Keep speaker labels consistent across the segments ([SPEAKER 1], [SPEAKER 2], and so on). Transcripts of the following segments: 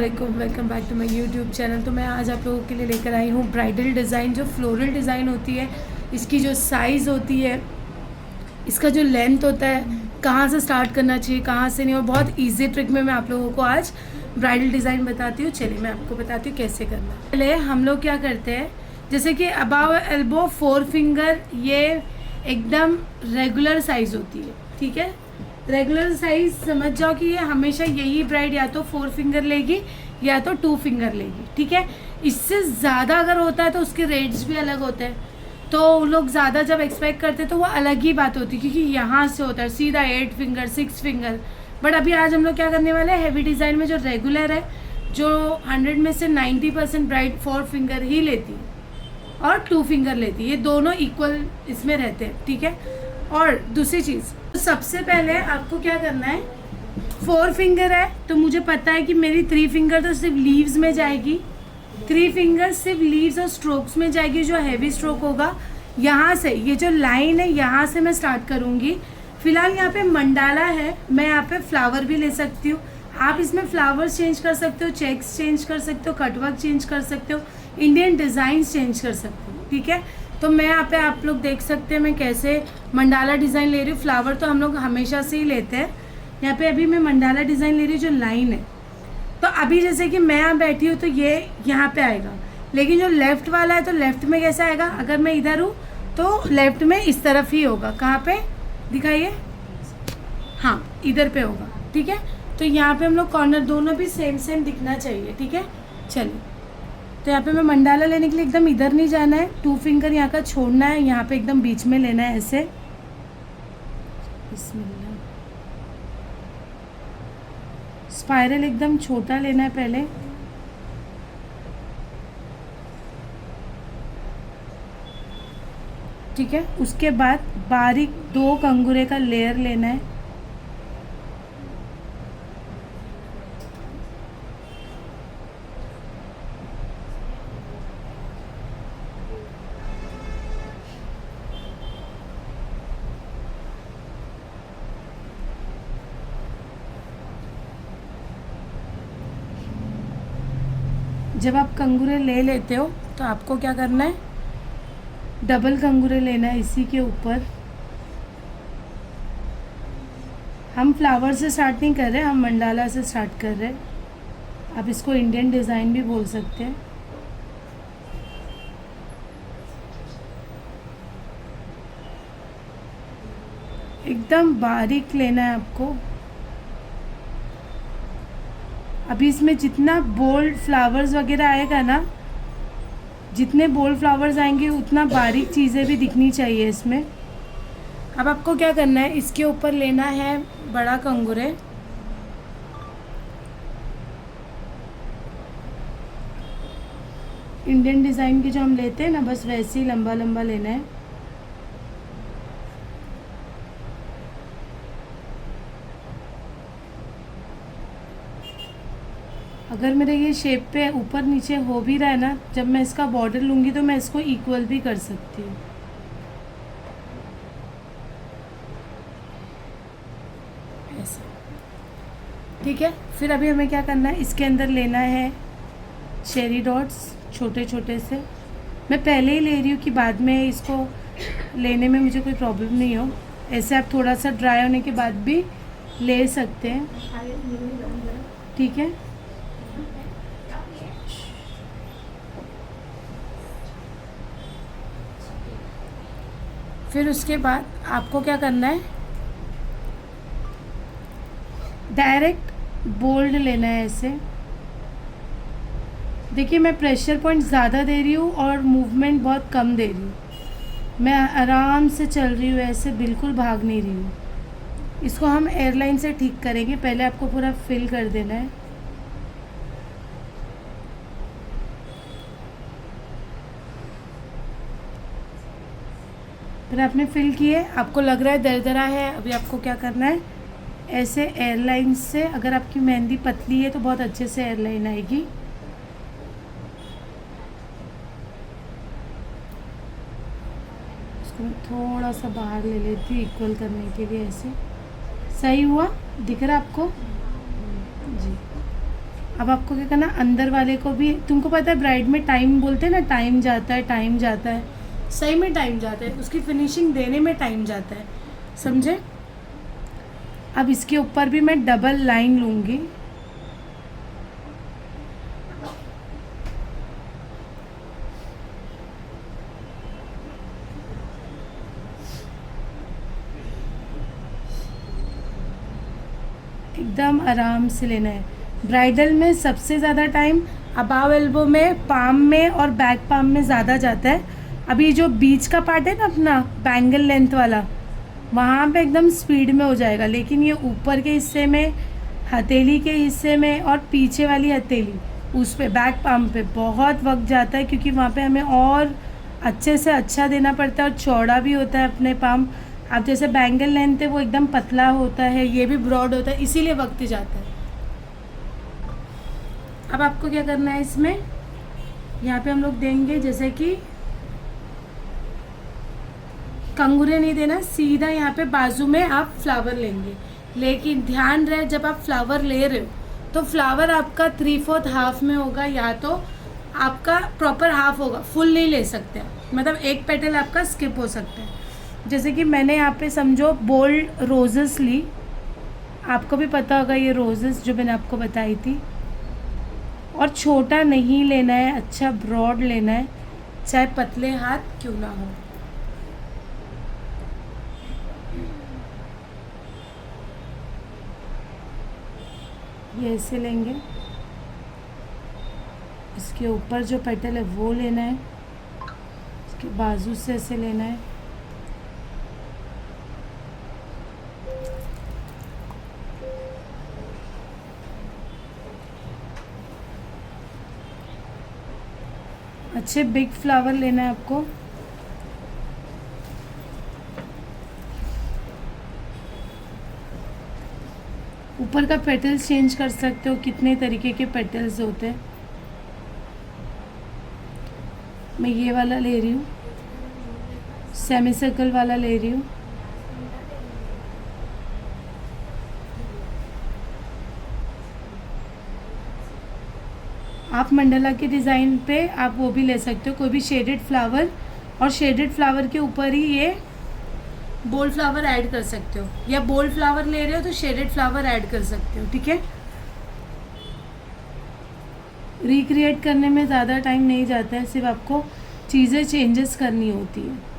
[SPEAKER 1] वालेकुम, welcome back to my YouTube channel. तो मैं आज आप लोगों के लिए लेकर आई हूँ ब्राइडल डिज़ाइन। जो फ्लोरल डिज़ाइन होती है, इसकी जो साइज़ होती है, इसका जो लेंथ होता है, कहाँ से स्टार्ट करना चाहिए कहाँ से नहीं, और बहुत इजी ट्रिक में मैं आप लोगों को आज ब्राइडल डिज़ाइन बताती हूँ। चलिए मैं आपको बताती हूँ कैसे करना है। पहले हम लोग क्या करते हैं, जैसे कि अबाव एल्बो 4 फिंगर, ये एकदम रेगुलर साइज़ होती है। ठीक है, रेगुलर साइज समझ जाओ कि ये हमेशा यही ब्राइड या तो 4 फिंगर लेगी या तो 2 फिंगर लेगी। ठीक है, इससे ज़्यादा अगर होता है तो उसके रेट्स भी अलग होते हैं। तो लोग ज़्यादा जब एक्सपेक्ट करते हैं तो वो अलग ही बात होती है, क्योंकि यहाँ से होता है सीधा 8 फिंगर 6 फिंगर। बट अभी आज हम लोग क्या करने वाले हैं, हैवी डिज़ाइन में जो रेगुलर है, जो 100 में से 90% ब्राइड 4 फिंगर ही लेती है और 2 फिंगर लेती है। ये दोनों इक्वल इसमें रहते हैं। ठीक है, और दूसरी चीज़, तो सबसे पहले आपको क्या करना है, 4 फिंगर है तो मुझे पता है कि मेरी 3 फिंगर तो सिर्फ लीव्स में जाएगी, 3 फिंगर सिर्फ लीव्स और स्ट्रोक्स में जाएगी। जो हैवी स्ट्रोक होगा, यहाँ से ये जो लाइन है यहाँ से मैं स्टार्ट करूँगी। फिलहाल यहाँ पे मंडाला है, मैं यहाँ पे फ्लावर भी ले सकती हूँ। आप इसमें फ्लावर्स चेंज कर सकते हो, चेक्स चेंज कर सकते हो, कटवर्क चेंज कर सकते हो, इंडियन डिज़ाइन चेंज कर सकते हो। ठीक है, तो मैं यहाँ पे आप लोग देख सकते हैं मैं कैसे मंडाला डिज़ाइन ले रही हूँ। फ्लावर तो हम लोग हमेशा से ही लेते हैं। यहाँ पे अभी मैं मंडाला डिज़ाइन ले रही हूँ, जो लाइन है। तो अभी जैसे कि मैं यहाँ बैठी हूँ तो ये यहाँ पे आएगा, लेकिन जो लेफ़्ट वाला है तो लेफ़्ट में कैसा आएगा, अगर मैं इधर हूँ तो लेफ़्ट में इस तरफ ही होगा। कहाँ पे दिखाइए, हाँ इधर पे होगा। ठीक है, तो यहाँ पे हम लोग कॉर्नर दोनों भी सेम सेम दिखना चाहिए। ठीक है, चलिए तो यहाँ पे मैं मंडाला लेने के लिए एकदम इधर नहीं जाना है, 2 फिंगर यहाँ का छोड़ना है, यहाँ पे एकदम बीच में लेना है ऐसे। बिस्मिल्लाह, स्पाइरल एकदम छोटा लेना है पहले। ठीक है, उसके बाद बारीक 2 कंगूरे का लेयर लेना है। जब आप कंगूरे ले लेते हो तो आपको क्या करना है, डबल कंगूरे लेना है इसी के ऊपर। हम फ्लावर से स्टार्ट नहीं कर रहे, हम मंडाला से स्टार्ट कर रहे हैं। आप इसको इंडियन डिज़ाइन भी बोल सकते हैं। एकदम बारीक लेना है आपको। अभी इसमें जितना बोल्ड फ्लावर्स वगैरह आएगा ना, जितने बोल्ड फ्लावर्स आएंगे उतना बारीक चीज़ें भी दिखनी चाहिए इसमें। अब आपको क्या करना है, इसके ऊपर लेना है बड़ा कंगूरे। इंडियन डिज़ाइन के जो हम लेते हैं ना, बस वैसे ही लंबा लंबा लेना है। अगर मेरे ये शेप पे ऊपर नीचे हो भी रहा है ना, जब मैं इसका बॉर्डर लूँगी तो मैं इसको इक्वल भी कर सकती हूँ। ऐसा, ठीक है। फिर अभी हमें क्या करना है, इसके अंदर लेना है चेरी डॉट्स छोटे छोटे से। मैं पहले ही ले रही हूँ कि बाद में इसको लेने में मुझे कोई प्रॉब्लम नहीं हो। ऐसे आप थोड़ा सा ड्राई होने के बाद भी ले सकते हैं। ठीक है, फिर उसके बाद आपको क्या करना है, डायरेक्ट बोल्ड लेना है ऐसे। देखिए मैं प्रेशर पॉइंट ज़्यादा दे रही हूँ और मूवमेंट बहुत कम दे रही हूँ। मैं आराम से चल रही हूँ ऐसे, बिल्कुल भाग नहीं रही हूँ। इसको हम एयरलाइन से ठीक करेंगे। पहले आपको पूरा फिल कर देना है। फिर आपने फिल किए, आपको लग रहा है दरदरा है, अभी आपको क्या करना है, ऐसे एयरलाइन से, अगर आपकी मेहंदी पतली है तो बहुत अच्छे से एयरलाइन आएगी। इसको मैं थोड़ा सा बाहर ले लेती हूँ इक्वल करने के लिए। ऐसे सही हुआ, दिख रहा है आपको जी। अब आपको क्या करना, अंदर वाले को भी, तुमको पता है ब्राइड में टाइम बोलते हैं ना, टाइम जाता है, टाइम जाता है, सही में टाइम जाता है, उसकी फिनिशिंग देने में टाइम जाता है, समझे। अब इसके ऊपर भी मैं डबल लाइन लूँगी। एकदम आराम से लेना है। ब्राइडल में सबसे ज़्यादा टाइम अबाव एल्बो में, पाम में और बैक पाम में ज़्यादा जाता है। अभी जो बीच का पार्ट है ना अपना बैंगल लेंथ वाला, वहाँ पे एकदम स्पीड में हो जाएगा, लेकिन ये ऊपर के हिस्से में, हथेली के हिस्से में और पीछे वाली हथेली, उस पे बैक पाम पे बहुत वक्त जाता है, क्योंकि वहाँ पे हमें और अच्छे से अच्छा देना पड़ता है और चौड़ा भी होता है अपने पाम। अब जैसे बैंगल लेंथ है वो एकदम पतला होता है, ये भी ब्रॉड होता है, इसीलिए वक्त जाता है। अब आपको क्या करना है, इसमें यहाँ पे हम लोग देंगे जैसे कि कंगूरे नहीं देना, सीधा यहाँ पे बाजू में आप फ्लावर लेंगे। लेकिन ध्यान रहे, जब आप फ्लावर ले रहे हो तो फ्लावर आपका 3/4 हाफ में होगा, या तो आपका प्रॉपर हाफ होगा, फुल नहीं ले सकते, मतलब एक पेटल आपका स्किप हो सकता है। जैसे कि मैंने यहाँ पे समझो बोल्ड रोजेस ली, आपको भी पता होगा ये रोजेस जो मैंने आपको बताई थी, और छोटा नहीं लेना है, अच्छा ब्रॉड लेना है, चाहे पतले हाथ क्यों ना हो। ये ऐसे लेंगे, इसके ऊपर जो पेटल है वो लेना है, इसके बाजू से ऐसे लेना है, अच्छे बिग फ्लावर लेना है आपको। ऊपर का पेटल्स चेंज कर सकते हो, कितने तरीके के पेटल्स होते हैं। मैं ये वाला ले रही हूँ, सेमी सर्कल वाला ले रही हूँ। आप मंडला के डिज़ाइन पे आप वो भी ले सकते हो, कोई भी शेडेड फ्लावर, और शेडेड फ्लावर के ऊपर ही ये बोल्ड फ्लावर ऐड कर सकते हो, या बोल्ड फ्लावर ले रहे हो तो शेडेड फ्लावर ऐड कर सकते हो, ठीक है। रिक्रिएट करने में ज़्यादा टाइम नहीं जाता है, सिर्फ आपको चीज़ें चेंजेस करनी होती है।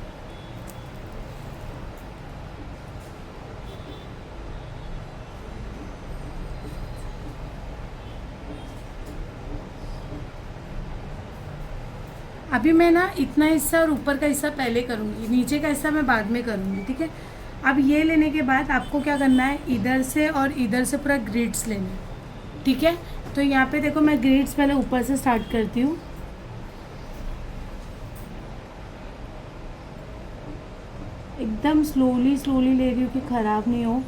[SPEAKER 1] अभी मैं ना इतना हिस्सा और ऊपर का हिस्सा पहले करूँगी, नीचे का हिस्सा मैं बाद में करूँगी, ठीक है। अब ये लेने के बाद आपको क्या करना है, इधर से और इधर से पूरा ग्रिड्स लेने हैं, ठीक है। तो यहाँ पे देखो, मैं ग्रिड्स पहले ऊपर से स्टार्ट करती हूँ। एकदम स्लोली स्लोली ले रही हूँ कि ख़राब नहीं हो।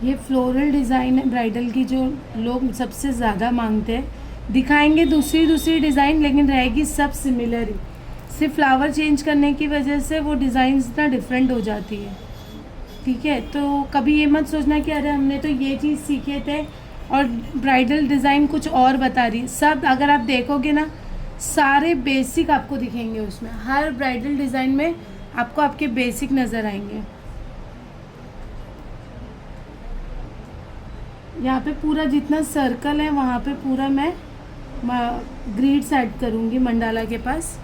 [SPEAKER 1] ये फ्लोरल डिज़ाइन है ब्राइडल की, जो लोग सबसे ज़्यादा मांगते हैं। दिखाएंगे दूसरी दूसरी डिज़ाइन, लेकिन रहेगी सब सिमिलर ही, सिर्फ फ्लावर चेंज करने की वजह से वो डिज़ाइन इतना डिफरेंट हो जाती है, ठीक है। तो कभी ये मत सोचना कि अरे हमने तो ये चीज़ सीखे थे और ब्राइडल डिज़ाइन कुछ और बता रही। सब अगर आप देखोगे ना, सारे बेसिक आपको दिखेंगे उसमें, हर ब्राइडल डिज़ाइन में आपको आपके बेसिक नज़र आएंगे। यहाँ पे पूरा जितना सर्कल है वहाँ पे पूरा मैं ग्रिड्स ऐड करूँगी मंडाला के पास।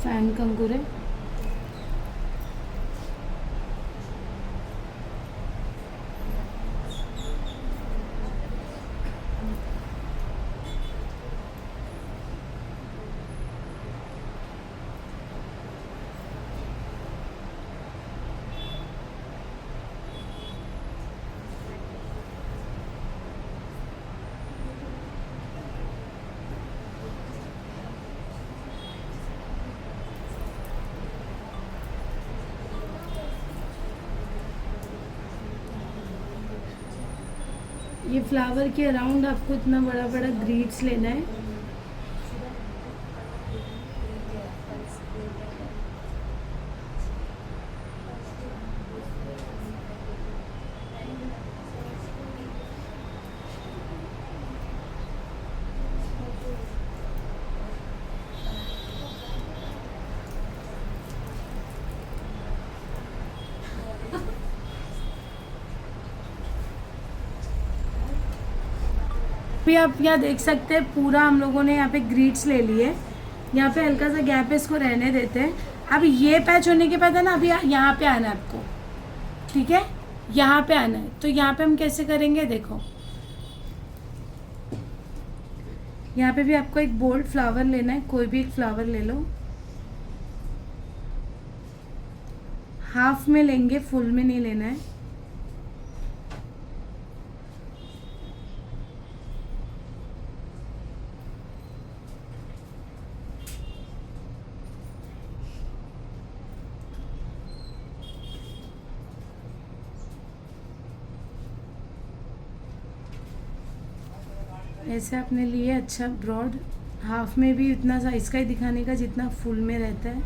[SPEAKER 1] फैन कंकुरे, ये फ्लावर के अराउंड आपको इतना बड़ा बड़ा ग्रीड्स लेना है। अभी आप यहाँ देख सकते हैं पूरा हम लोगों ने यहाँ पे ग्रीड्स ले लिए। यहाँ पे हल्का सा गैप है, इसको रहने देते हैं। अब ये पैच होने के बाद है ना, अभी यहाँ पे आना है आपको, ठीक है, यहाँ पे आना है। तो यहाँ पे हम कैसे करेंगे, देखो यहाँ पे भी आपको एक बोल्ड फ्लावर लेना है, कोई भी एक फ्लावर ले लो। हाफ में लेंगे, फुल में नहीं लेना है। ऐसे आपने लिए अच्छा ब्रॉड, हाफ में भी इतना साइज का ही दिखाने का जितना फुल में रहता है।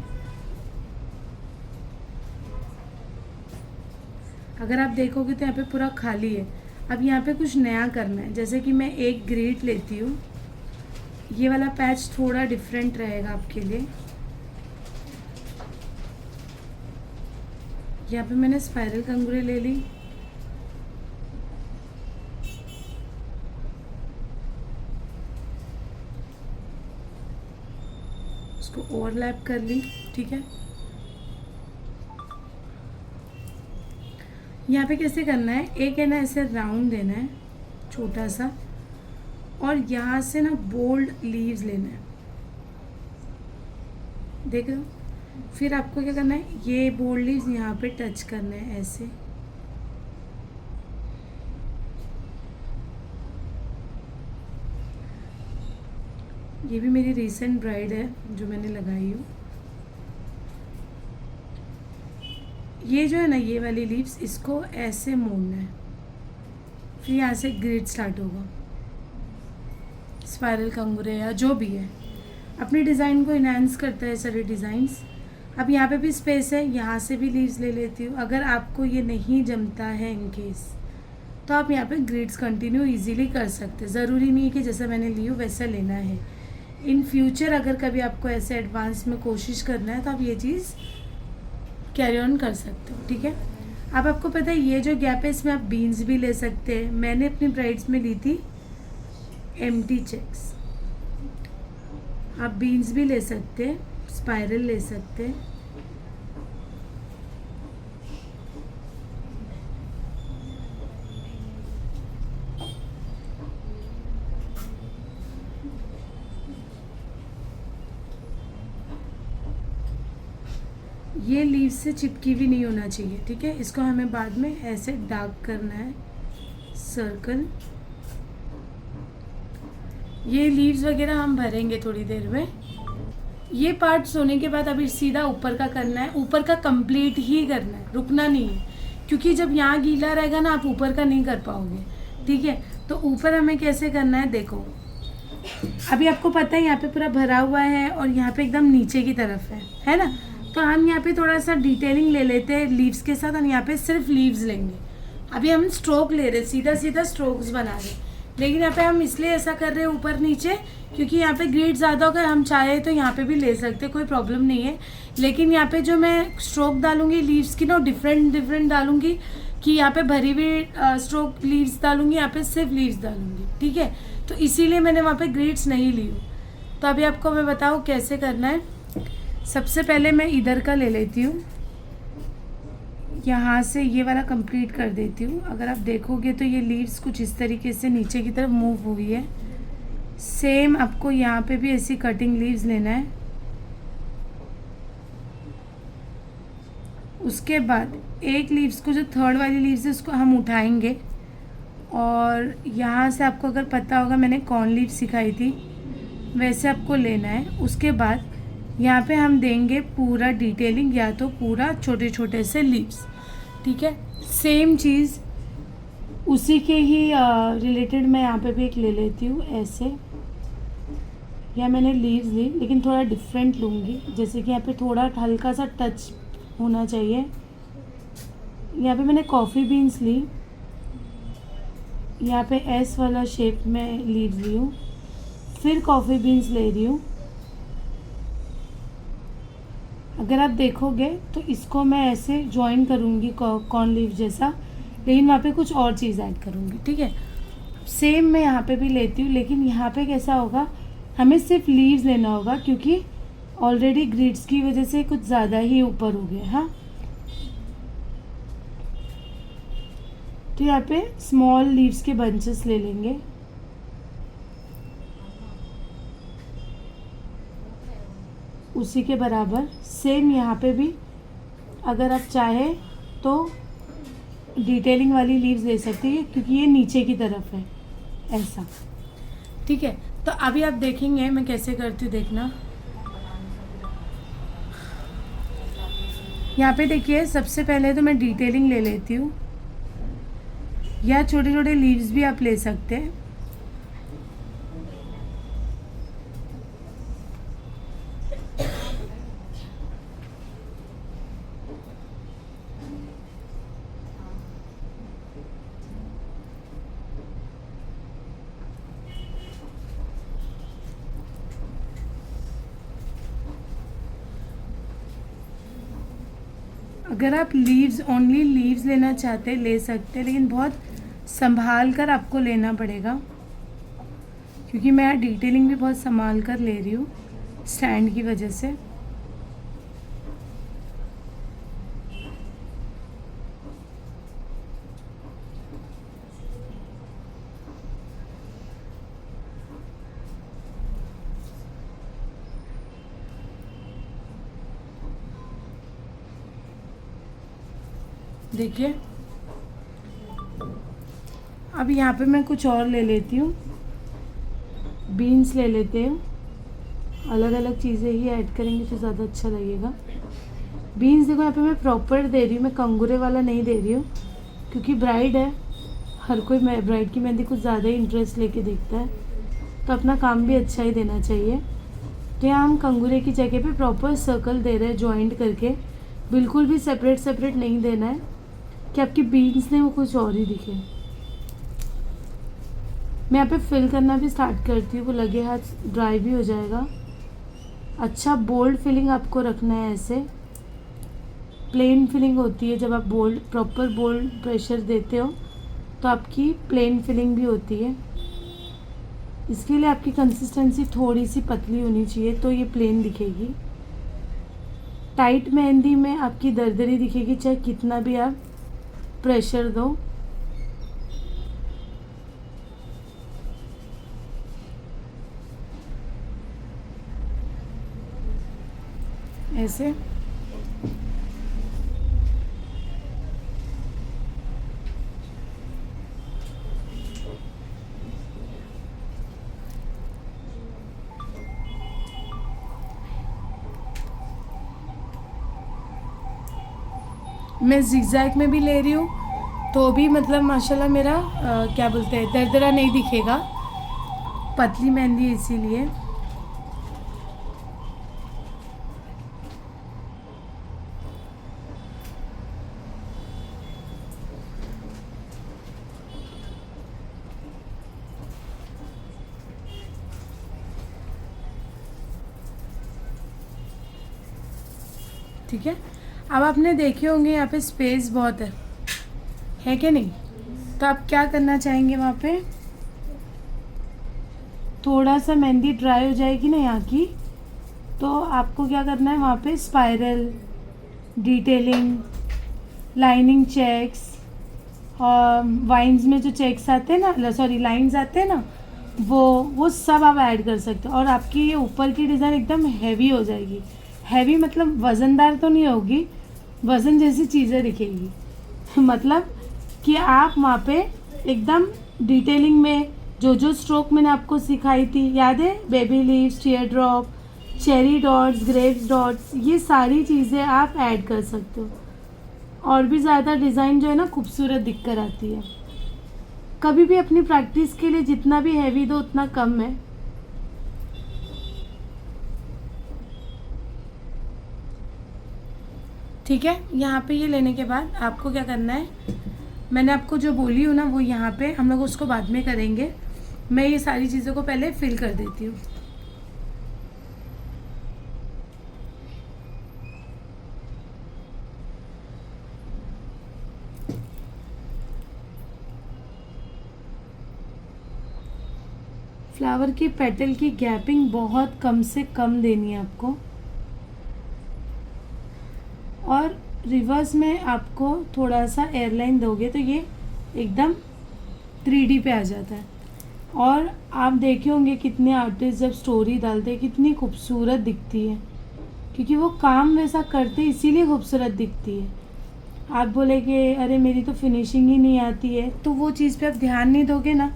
[SPEAKER 1] अगर आप देखोगे तो यहाँ पे पूरा खाली है। अब यहाँ पे कुछ नया करना है, जैसे कि मैं एक ग्रीड लेती हूँ। ये वाला पैच थोड़ा डिफरेंट रहेगा आपके लिए। यहाँ पे मैंने स्पाइरल कंगूरे ले ली। उसको ओवरलैप कर ली, ठीक है। यहाँ पे कैसे करना है, एक है ना ऐसे राउंड देना है छोटा सा, और यहाँ से ना बोल्ड लीव्स लेना है, देख लो। फिर आपको क्या करना है, ये बोल्ड लीव्स यहाँ पे टच करना है ऐसे। ये भी मेरी रीसेंट ब्राइड है जो मैंने लगाई हूँ। ये जो है ना, ये वाली लीव्स, इसको ऐसे मोड़ना है। फिर यहाँ से ग्रिड स्टार्ट होगा, स्पाइरल कंगूरे या जो भी है, अपने डिज़ाइन को इनहांस करता है सारे डिज़ाइंस। अब यहाँ पे भी स्पेस है, यहाँ से भी लीव्स ले लेती हूँ। अगर आपको ये नहीं जमता है इन केस, तो आप यहाँ पे ग्रिड्स कंटिन्यू इजीली कर सकते हैं। ज़रूरी नहीं है कि जैसा मैंने ली हो वैसा लेना है। इन फ्यूचर अगर कभी आपको ऐसे एडवांस में कोशिश करना है तो आप ये चीज़ कैरी ऑन कर सकते हो, ठीक है। अब आपको पता है ये जो गैप है इसमें आप बीन्स भी ले सकते हैं। मैंने अपनी ब्राइड्स में ली थी एम्प्टी चेक्स, आप बीन्स भी ले सकते हैं, स्पाइरल ले सकते हैं। ये लीव्स से चिपकी भी नहीं होना चाहिए, ठीक है। इसको हमें बाद में ऐसे डार्क करना है सर्कल। ये लीव्स वगैरह हम भरेंगे थोड़ी देर में। ये पार्ट्स होने के बाद अभी सीधा ऊपर का करना है। ऊपर का कंप्लीट ही करना है, रुकना नहीं है, क्योंकि जब यहाँ गीला रहेगा ना आप ऊपर का नहीं कर पाओगे, ठीक है। तो ऊपर हमें कैसे करना है, देखो अभी आपको पता है यहाँ पे पूरा भरा हुआ है और यहाँ पे एकदम नीचे की तरफ है ना। तो हम यहाँ पे थोड़ा सा डिटेलिंग ले लेते हैं लीव्स के साथ। हम यहाँ पे सिर्फ लीव्स लेंगे। अभी हम स्ट्रोक ले रहे हैं, सीधा सीधा स्ट्रोक्स बना रहे हैं, लेकिन यहाँ पे हम इसलिए ऐसा कर रहे हैं ऊपर नीचे क्योंकि यहाँ पे ग्रिड ज़्यादा होकर हम चाहे तो यहाँ पे भी ले सकते, कोई प्रॉब्लम नहीं है। लेकिन यहाँ पे जो मैं स्ट्रोक डालूंगी लीव्स की ना डिफरेंट डालूंगी, कि यहाँ पे भरी हुई स्ट्रोक लीव्स डालूंगी, यहाँ पे सिर्फ लीव्स डालूंगी, ठीक है। तो इसीलिए मैंने वहाँ पे ग्रिड्स नहीं ली हूँ। तो अभी आपको मैं बताऊँ कैसे करना है। सबसे पहले मैं इधर का ले लेती हूँ, यहाँ से ये वाला कंप्लीट कर देती हूँ। अगर आप देखोगे तो ये लीव्स कुछ इस तरीके से नीचे की तरफ मूव हुई है। सेम आपको यहाँ पे भी ऐसी कटिंग लीव्स लेना है। उसके बाद एक लीव्स को, जो थर्ड वाली लीव्स है उसको हम उठाएंगे, और यहाँ से आपको अगर पता होगा मैंने कॉर्न लीव सिखाई थी वैसे आपको लेना है। उसके बाद यहाँ पे हम देंगे पूरा डिटेलिंग, या तो पूरा छोटे छोटे से लीव्स, ठीक है। सेम चीज़ उसी के ही रिलेटेड मैं यहाँ पे भी एक ले लेती हूँ ऐसे। या मैंने लीव्स ली लेकिन थोड़ा डिफरेंट लूँगी, जैसे कि यहाँ पे थोड़ा हल्का सा टच होना चाहिए। यहाँ पे मैंने कॉफ़ी बीन्स ली, यहाँ पे एस वाला शेप में लीव्स ली हूँ, फिर कॉफ़ी बीन्स ले रही हूँ। अगर आप देखोगे तो इसको मैं ऐसे जॉइन करूँगी कॉर्न लीव जैसा, लेकिन वहाँ पे कुछ और चीज़ ऐड करूँगी, ठीक है। सेम मैं यहाँ पे भी लेती हूँ, लेकिन यहाँ पे कैसा होगा, हमें सिर्फ लीव्स लेना होगा क्योंकि ऑलरेडी ग्रिड्स की वजह से कुछ ज़्यादा ही ऊपर हो गया। हाँ, तो यहाँ पे स्मॉल लीव्स के बंचेस ले लेंगे। उसी के बराबर सेम यहाँ पे भी अगर आप चाहे तो डिटेलिंग वाली लीव्स ले सकते हैं क्योंकि ये नीचे की तरफ है ऐसा, ठीक है। तो अभी आप देखेंगे मैं कैसे करती हूँ, देखना। यहाँ पे देखिए सबसे पहले तो मैं डिटेलिंग ले लेती हूँ, या छोटे छोटे लीव्स भी आप ले सकते हैं। अगर आप लीव्स ओनली लीव्स लेना चाहते हैं ले सकते हैं, लेकिन बहुत संभाल कर आपको लेना पड़ेगा क्योंकि मैं डिटेलिंग भी बहुत संभाल कर ले रही हूँ स्टैंड की वजह से। देखिए अब यहाँ पे मैं कुछ और ले लेती हूँ, बीन्स ले लेते हैं। अलग अलग चीज़ें ही ऐड करेंगे तो ज़्यादा अच्छा लगेगा। बीन्स देखो यहाँ पे मैं प्रॉपर दे रही हूँ, मैं कंगूरे वाला नहीं दे रही हूँ क्योंकि ब्राइड है, हर कोई ब्राइड की मेहंदी कुछ ज़्यादा ही इंटरेस्ट लेके देखता है, तो अपना काम भी अच्छा ही देना चाहिए। तो यहाँ हम कंगूरे की जगह पे प्रॉपर सर्कल दे रहे हैं जॉइंट करके, बिल्कुल भी सेपरेट सेपरेट नहीं देना है कि आपकी बीन्स ने वो कुछ और ही दिखे। मैं यहाँ पे फिल करना भी स्टार्ट करती हूँ, वो लगे हाथ ड्राई भी हो जाएगा। अच्छा बोल्ड फिलिंग आपको रखना है, ऐसे प्लेन फिलिंग होती है जब आप बोल्ड प्रॉपर बोल्ड प्रेशर देते हो तो आपकी प्लेन फिलिंग भी होती है। इसके लिए आपकी कंसिस्टेंसी थोड़ी सी पतली होनी चाहिए तो ये प्लेन दिखेगी। टाइट मेहंदी में आपकी दरदरी दिखेगी चाहे कितना भी आप प्रेशर दो। ऐसे मैं जिगजैग में भी ले रही हूँ तो भी मतलब माशाल्लाह मेरा क्या बोलते हैं दरदरा नहीं दिखेगा, पतली मेहंदी है इसीलिए। ठीक है, अब आपने देखे होंगे यहाँ पे स्पेस बहुत है कि नहीं, तो आप क्या करना चाहेंगे, वहाँ पे थोड़ा सा मेहंदी ड्राई हो जाएगी ना यहाँ की, तो आपको क्या करना है वहाँ पे स्पाइरल, डिटेलिंग, लाइनिंग चेक्स, और वाइन्स में जो चेक्स आते हैं ना, सॉरी लाइंस आते हैं ना, वो सब आप ऐड कर सकते हो और आपकी ये ऊपर की डिज़ाइन एकदम हैवी हो जाएगी। हैवी मतलब वज़नदार तो नहीं होगी, वज़न जैसी चीज़ें दिखेगी मतलब कि आप वहाँ पे एकदम डिटेलिंग में जो स्ट्रोक मैंने आपको सिखाई थी याद है, baby leaves, tier drop, cherry dots, grapes dots, ये सारी चीज़ें आप ऐड कर सकते हो और भी ज़्यादा डिज़ाइन जो है ना खूबसूरत दिख कर आती है। कभी भी अपनी प्रैक्टिस के लिए जितना भी हैवी दो उतना कम है। ठीक है, यहाँ पे ये लेने के बाद आपको क्या करना है, मैंने आपको जो बोली हूँ ना वो यहाँ पे हम लोग उसको बाद में करेंगे। मैं ये सारी चीज़ों को पहले फिल कर देती हूँ। फ्लावर की पेटल की गैपिंग बहुत कम से कम देनी है आपको, और रिवर्स में आपको थोड़ा सा एयरलाइन दोगे तो ये एकदम 3D पे आ जाता है। और आप देखे होंगे कितने आर्टिस्ट जब स्टोरी डालते हैं कितनी खूबसूरत दिखती है, क्योंकि वो काम वैसा करते इसीलिए खूबसूरत दिखती है। आप बोले कि अरे मेरी तो फिनिशिंग ही नहीं आती है, तो वो चीज़ पे आप ध्यान नहीं दोगे ना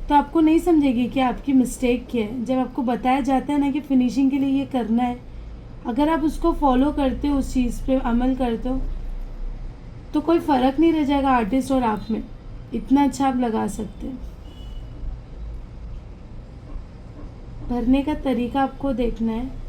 [SPEAKER 1] तो आपको नहीं समझेगी कि आपकी मिस्टेक क्या है। जब आपको बताया जाता है ना कि फिनिशिंग के लिए ये करना है, अगर आप उसको फॉलो करते हो, उस चीज़ पे अमल करते हो, तो कोई फ़र्क नहीं रह जाएगा आर्टिस्ट और आप में, इतना अच्छा आप लगा सकते हैं। भरने का तरीका आपको देखना है।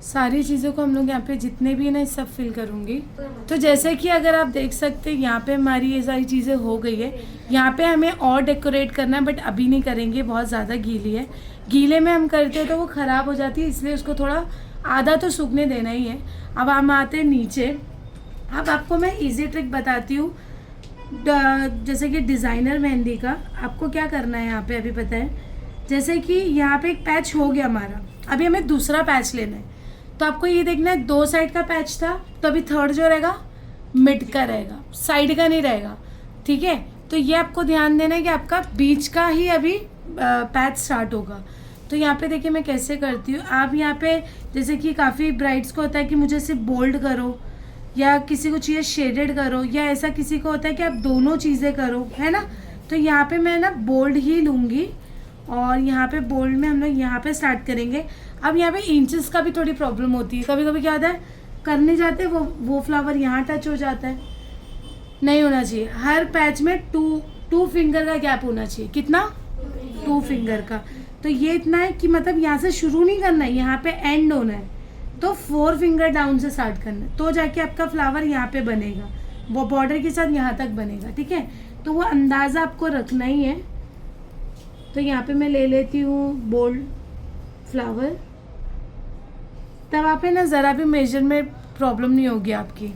[SPEAKER 1] सारी चीज़ों को हम लोग यहाँ पे जितने भी है ना सब फिल करूँगी। तो जैसे कि अगर आप देख सकते हैं यहाँ पे हमारी ये सारी चीज़ें हो गई है। यहाँ पे हमें और डेकोरेट करना है बट अभी नहीं करेंगे, बहुत ज़्यादा गीली है। गीले में हम करते हैं तो वो ख़राब हो जाती है, इसलिए उसको थोड़ा आधा तो सूखने देना ही है। अब हम आते हैं नीचे। अब आपको मैं ईजी ट्रिक बताती हूँ, जैसे कि डिज़ाइनर मेहंदी का आपको क्या करना है यहाँ पे अभी पता है। जैसे कि यहाँ पे एक पैच हो गया हमारा, अभी हमें दूसरा पैच लेना है। तो आपको ये देखना है 2 साइड का पैच था, तो अभी थर्ड जो रहेगा मिड का रहेगा, साइड का नहीं रहेगा। ठीक है, तो ये आपको ध्यान देना है कि आपका बीच का ही अभी पैच स्टार्ट होगा। तो यहाँ पे देखिए मैं कैसे करती हूँ। आप यहाँ पे जैसे कि काफ़ी ब्राइड्स को होता है कि मुझे सिर्फ बोल्ड करो, या किसी को चाहिए शेडेड करो, या ऐसा किसी को होता है कि आप दोनों चीज़ें करो, है ना। तो यहाँ पे मैं ना बोल्ड ही लूँगी, और यहाँ पे बोल्ड में हम लोग यहाँ पे स्टार्ट करेंगे। अब यहाँ पे इंचेस का भी थोड़ी प्रॉब्लम होती है, कभी कभी क्या होता है करने जाते वो फ्लावर यहाँ टच हो जाता है, नहीं होना चाहिए। हर पैच में टू फिंगर का गैप होना चाहिए। कितना? 2 फिंगर का। तो ये इतना है कि मतलब यहाँ से शुरू नहीं करना है, यहाँ पे एंड होना है, तो 4 फिंगर डाउन से स्टार्ट करना है, तो जाके आपका फ्लावर यहाँ पे बनेगा, वो बॉर्डर के साथ यहाँ तक बनेगा। ठीक है, तो वो अंदाज़ा आपको रखना ही है। तो यहाँ पे मैं ले लेती हूँ बोल्ड फ्लावर, तब आप है ना ज़रा भी मेजर में प्रॉब्लम नहीं होगी आपकी।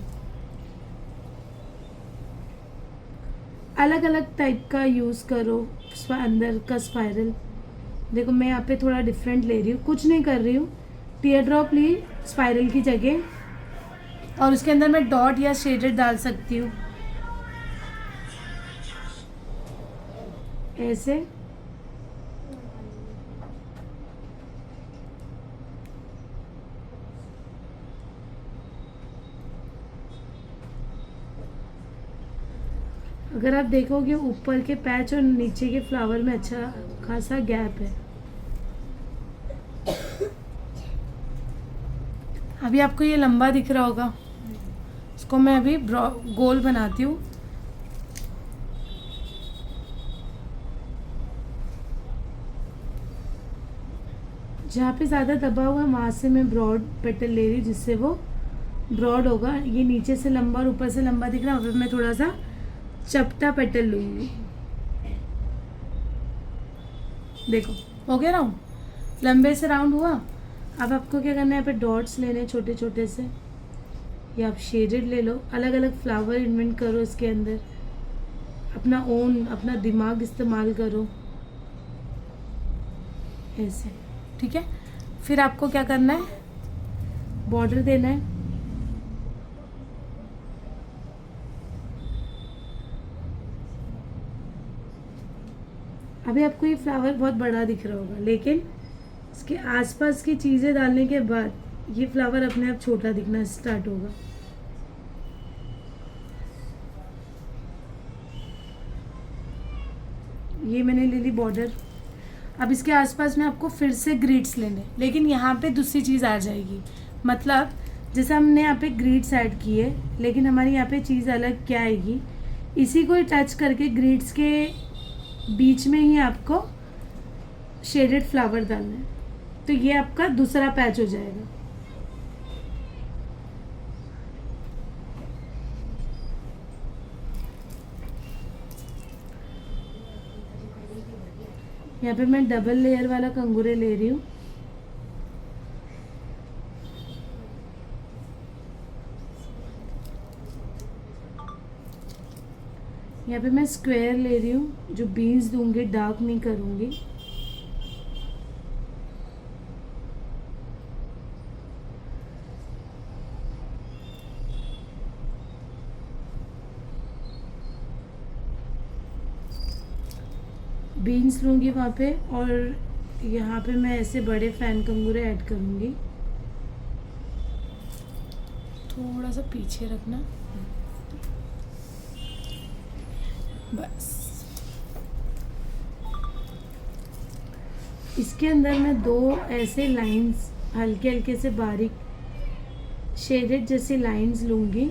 [SPEAKER 1] अलग अलग टाइप का यूज़ करो अंदर का स्पाइरल। देखो मैं यहाँ पे थोड़ा डिफरेंट ले रही हूँ, कुछ नहीं कर रही हूँ, टीयर ड्रॉप ली स्पाइरल की जगह, और उसके अंदर मैं डॉट या शेडेड डाल सकती हूँ ऐसे। अगर आप देखोगे ऊपर के पैच और नीचे के फ्लावर में अच्छा खासा गैप है। अभी आपको ये लंबा दिख रहा होगा, इसको मैं अभी गोल बनाती हूँ। जहाँ पे ज़्यादा दबा हुआ है वहाँ से मैं ब्रॉड पेटल ले रही हूँ, जिससे वो ब्रॉड होगा। ये नीचे से लंबा और ऊपर से लंबा दिख रहा है, वहाँ पे मैं थोड़ा सा चपटा पेटल लूँगी। देखो हो गया राउंड, लंबे से राउंड हुआ। अब आपको क्या करना है, यहाँ पे डॉट्स लेने छोटे छोटे से, या आप शेडेड ले लो। अलग अलग फ्लावर इन्वेंट करो इसके अंदर, अपना ओन अपना दिमाग इस्तेमाल करो ऐसे। ठीक है, फिर आपको क्या करना है, बॉर्डर देना है। अभी आपको ये फ्लावर बहुत बड़ा दिख रहा होगा, लेकिन इसके आसपास की चीज़ें डालने के बाद ये फ्लावर अपने आप छोटा दिखना स्टार्ट होगा। ये मैंने ले ली बॉर्डर। अब इसके आसपास में आपको फिर से ग्रिड्स लेने, लेकिन यहाँ पे दूसरी चीज़ आ जाएगी। मतलब जैसे हमने यहाँ पे ग्रिड्स ऐड किए, लेकिन हमारी यहाँ पे चीज़ अलग क्या आएगी, इसी को ही टच करके ग्रिड्स के बीच में ही आपको शेडेड फ्लावर डालना है, तो ये आपका दूसरा पैच हो जाएगा। यहाँ पे मैं डबल लेयर वाला कंगूरे ले रही हूँ। यहाँ पे मैं स्क्वायर ले रही हूँ, जो बीन्स दूंगी डार्क नहीं करूँगी। बीन्स लूँगी वहाँ पे, और यहाँ पे मैं ऐसे बड़े फैन कंगूरे ऐड करूँगी। थोड़ा सा पीछे रखना, बस। इसके अंदर मैं 2 ऐसे लाइंस हल्के हल्के से बारीक शेडेड जैसी लाइंस लूँगी,